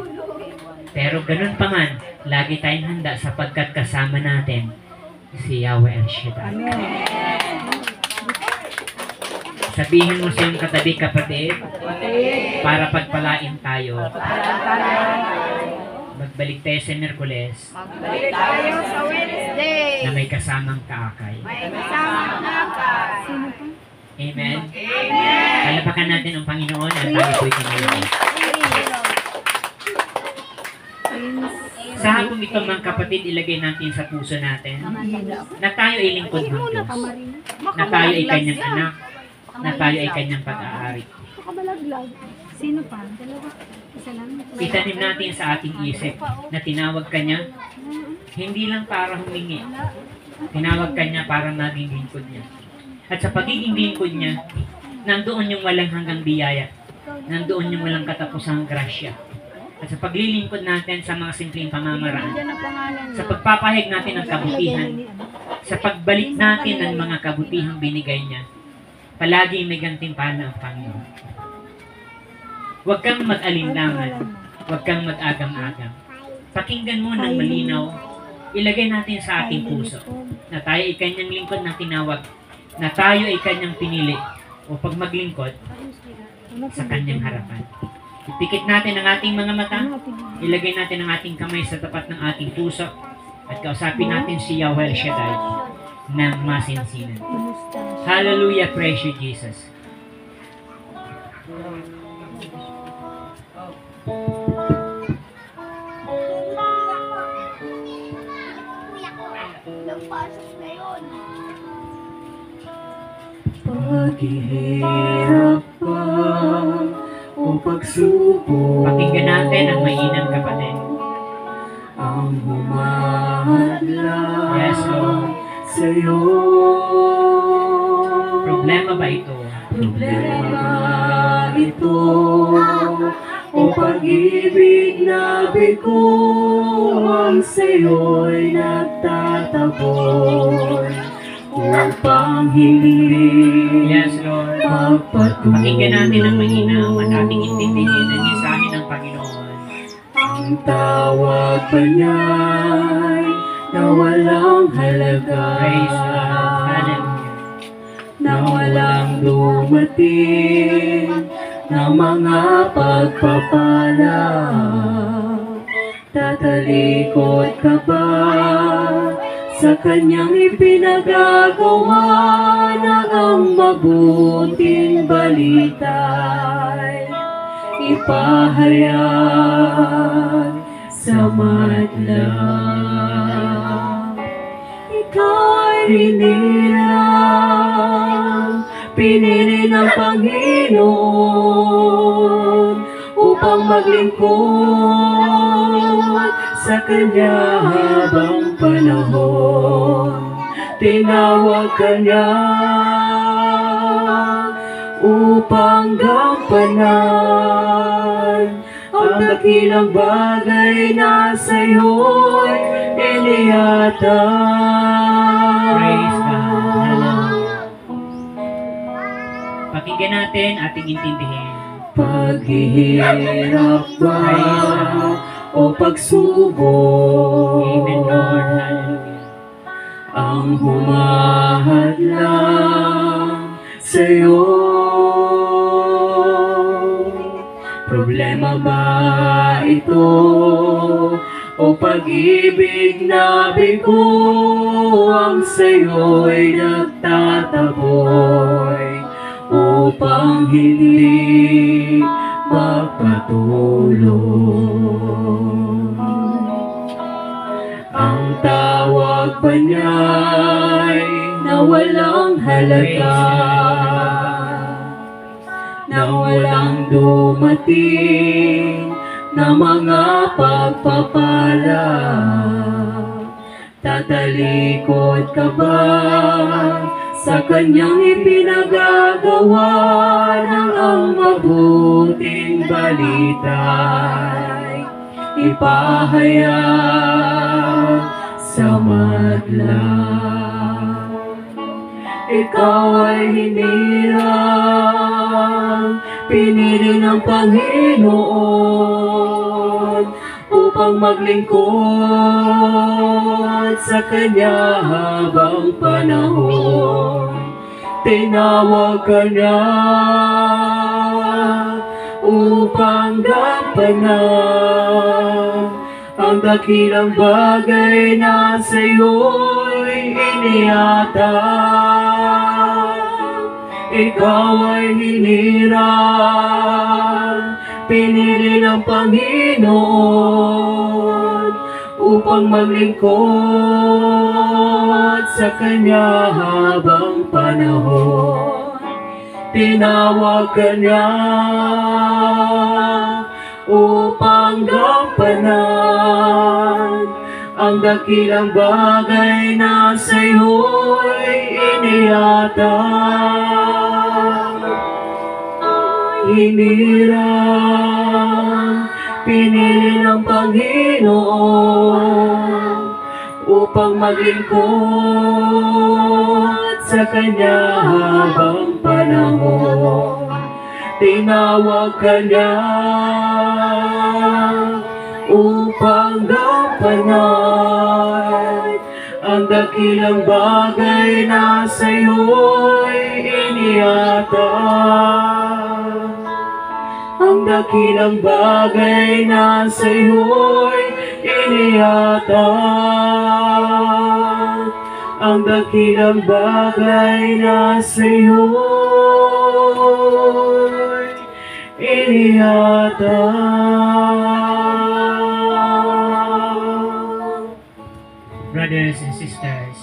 Pero ganun pa man, lagi tayong handa sapagkat kasama natin si Yahweh El Shaddai. Sabihin mo sa iyong katabi, kapatid, para pagpalain tayo. Magbalik tayo sa Miyerkules Magbalik tayo sa Wednesday. na may kasamang kaakay. May kasamang nakay. Amen? Palapakan natin ang Panginoon at tayo po'y kinayon. Sa hapong ito, mga kapatid, ilagay natin sa puso natin na tayo ay lingkod ng Diyos. Na tayo ay kanyang anak. Na tayo ay kanyang pag-aari. Nakabalaglag. Sino pa? Dalawa. Isa lang. Itanim natin sa ating isip na tinawag kanya, hindi lang para humingi. Tinawag kanya para maging lingkod niya. At sa pagiging lingkod niya, nandoon yung walang hanggang biyaya. Nandoon yung walang katapusang grasya. At sa paglilingkod natin sa mga simpleng pamamaraan, sa pagpapahig natin ng kabutihan, sa pagbalik natin ng mga kabutihang binigay niya, palagi may gantimpala ang Panginoon. Huwag kang mag-alinlangan. Huwag kang mag-agam-agam. Pakinggan mo ng malinaw. Ilagay natin sa ating puso na tayo ay kanyang lingkod na tinawag, na tayo ay kanyang pinili o pag maglingkod sa kanyang harapan. Ipikit natin ang ating mga mata, ilagay natin ang ating kamay sa tapat ng ating puso, at kausapin natin si Yahweh El Shaddai ng masinsinan. Hallelujah, praise you, Jesus. Paghihirap pa o pagsubok, Pakinggan natin ang mainang kapatid. ang humahadlang Yes, Lord. sa'yo. Problema ba ito? Problema ito o pag-ibig na bigo ang sa'yo'y nagtataboy upang hindi Yes, Lord. magpatuloy. Pakinggan natin ang mainam at ating intindihin ang mensahe ng Panginoon. Ang tawag pa niya'y na walang halaga, Praise God. Hallelujah. na walang dumating na mga pagpapala. Tatalikod ka ba sa kanyang ipinagagawa na ang mabuting balita'y ipahayag sa madlang? Ikaw ay hinilang, pinili ng Panginoon upang maglingkod sa Kanya habang panahon. Tinawag ka niya upang gampanan ang dakilang bagay na sa'yo'y iniatang. Praise God. Hallelujah. Pakinggan natin ating intindihin. Paghihirap ba o pagsubok, Amen, Lord. Hallelujah. ang humahadlang sa'yo. Problema ba ito o pag-ibig na bigo ang sa'yo'y nagtataboy upang hindi magpatuloy. Ang tawag ba niya'y na walang halaga, na walang dumating na mga pagpapala. Tatalikod ka ba sa kanyang ipinagagawa ng ang mabuting balita'y ipahayag sa madlang? Ikaw ay hinirang, pinili ng Panginoon upang maglingkod sa Kanya habang panahon. Tinawag ka niya upang gampanan ang dakilang bagay na sa'yo'y iniatang. Ikaw ay hinirang, pinili ng Panginoon upang maglingkod sa Kanya habang panahon. Tinawag ka niya upang gampanan ang dakilang bagay na sa'yo'y iniatang. Hinirang, pinili ng Panginoon upang maglingkod sa Kanya habang panahon. Tinawag ka niya upang gampanan ang dakilang bagay na sa'yo'y iniatang. Ang dakilang bagay na sa'yo'y iniatang. Ang dakilang bagay na sa'yo'y iniatang. Brothers and sisters,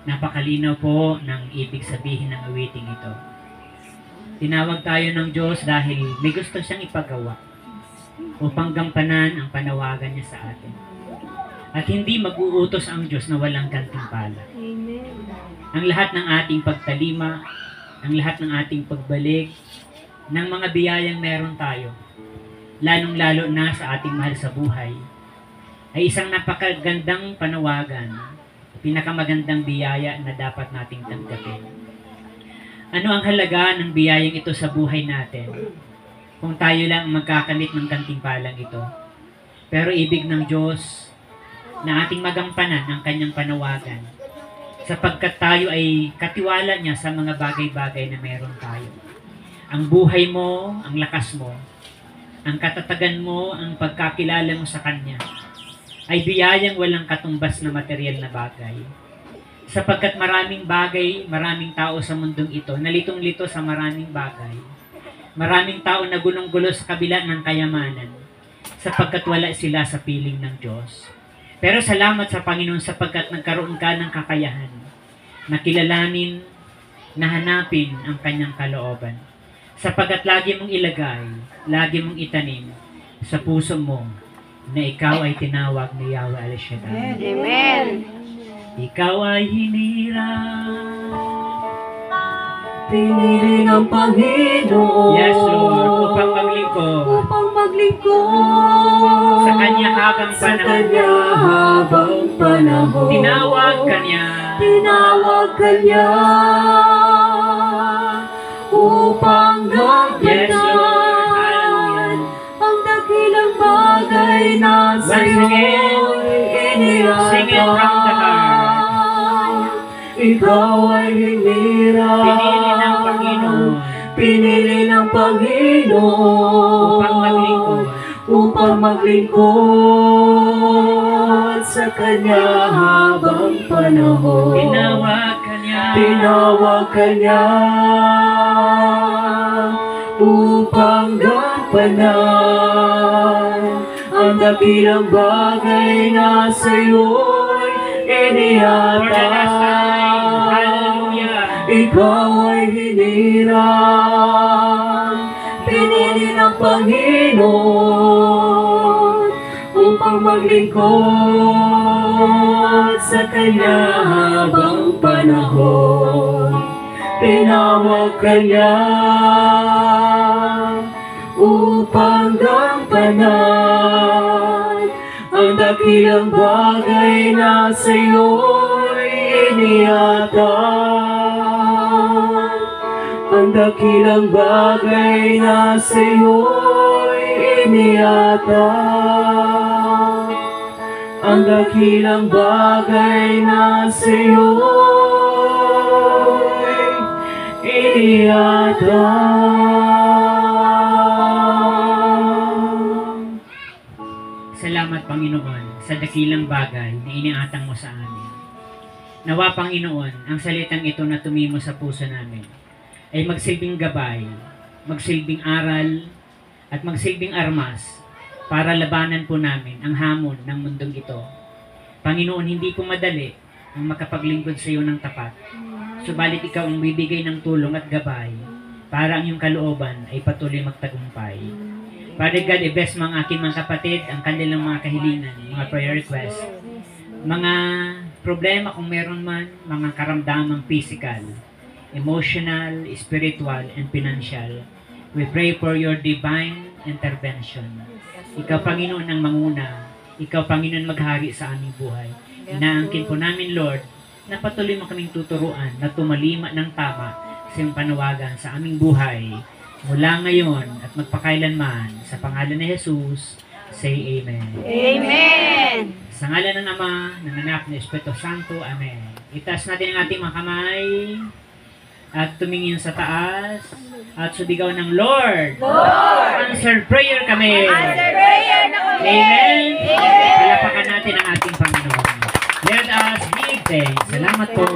napakalinaw po ng ibig sabihin ng awiting ito. Tinawag tayo ng Diyos dahil may gusto siyang ipagawa upang gampanan ang panawagan niya sa atin. At hindi mag-uutos ang Diyos na walang gantimpala. Ang lahat ng ating pagtalima, ang lahat ng ating pagbalik, ng mga biyayang meron tayo, lalong-lalo na sa ating mahal sa buhay, ay isang napakagandang panawagan, pinakamagandang biyaya na dapat nating tanggapin. Ano ang halaga ng biyayang ito sa buhay natin kung tayo lang magkakamit ng gantimpalang ito? Pero ibig ng Diyos na ating magampanan ang kanyang panawagan sapagkat tayo ay katiwala niya sa mga bagay-bagay na meron tayo. Ang buhay mo, ang lakas mo, ang katatagan mo, ang pagkakilala mo sa Kanya ay biyayang walang katumbas na material na bagay. Sapagkat maraming bagay, maraming tao sa mundong ito, nalitong-lito sa maraming bagay. Maraming tao na gulong-gulo sa kabila ng kayamanan, sapagkat wala sila sa piling ng Diyos. Pero salamat sa Panginoon sapagkat nagkaroon ka ng kakayahan na kilalanin, na hanapin ang Kanyang kalooban. Sapagkat lagi mong ilagay, lagi mong itanim sa puso mo na ikaw ay tinawag ni Yahweh El-Shaddai. Amen. Ikaw ay hinirang, Pinili ng Panginoon. yes Lord, upang maglingkod Upang maglingkod sa Kanya habang sa panahon. Kanya habang panahon. Tinawag ka niya Tinawag ka niya upang Yes, Lord. gampanan ang dakilang bagay na Once again, sing it from the heart. Ikaw ay hinirang, Pinili ng Panginoon pinili ng Panginoon upang maglingkod upang maglingkod sa Kanya habang panahon. Tinawag ka niya tinawag ka niya upang gampanan ang dakilang bagay na sa'yo'y inihatag. Hallelujah. Ikaw ay hinirang, pinili ng Panginoon upang maglingkod sa Kanya habang panahon. Tinawag ka niya upang gampanan ang dakilang bagay na sa'yo'y inihatag. Ang dakilang bagay na sa'yo'y inihatag. Ang dakilang bagay na sa'yo'y inihatag. Salamat, Panginoon, sa dakilang bagay na iniatang mo sa amin. Nawa, Panginoon, ang salitang ito na tumimo sa puso namin ay magsilbing gabay, magsilbing aral, at magsilbing armas para labanan po namin ang hamon ng mundong ito. Panginoon, hindi po madali ang makapaglingkod sa iyo ng tapat. Subalit ikaw ang bibigay ng tulong at gabay para ang iyong kalooban ay patuloy magtagumpay. Father God, i-bless mga aking mga kapatid, ang kanilang mga kahilingan, mga prayer requests, mga problema kung meron man, mga karamdamang physical, emotional, spiritual, and financial. We pray for your divine intervention. Ikaw, Panginoon, ang manguna. Ikaw, Panginoon, maghari sa aming buhay. Inaangkin po namin, Lord, na patuloy mo kaming tuturuan na tumalima ng tama sa iyong panawagan sa aming buhay mula ngayon at magpakailanman. Sa pangalan ni Jesus, say Amen. Amen. Sa ngalan ng Ama, ng Anak, ng Espiritu Santo, Amen. Itaas natin ang ating mga kamay at tumingin sa taas at subigaw ng Lord! Lord! Answer prayer kami! Answer prayer na kami! Amen! Amen! Palapakan natin ang ating Panginoon. Let us give thanks. Salamat po.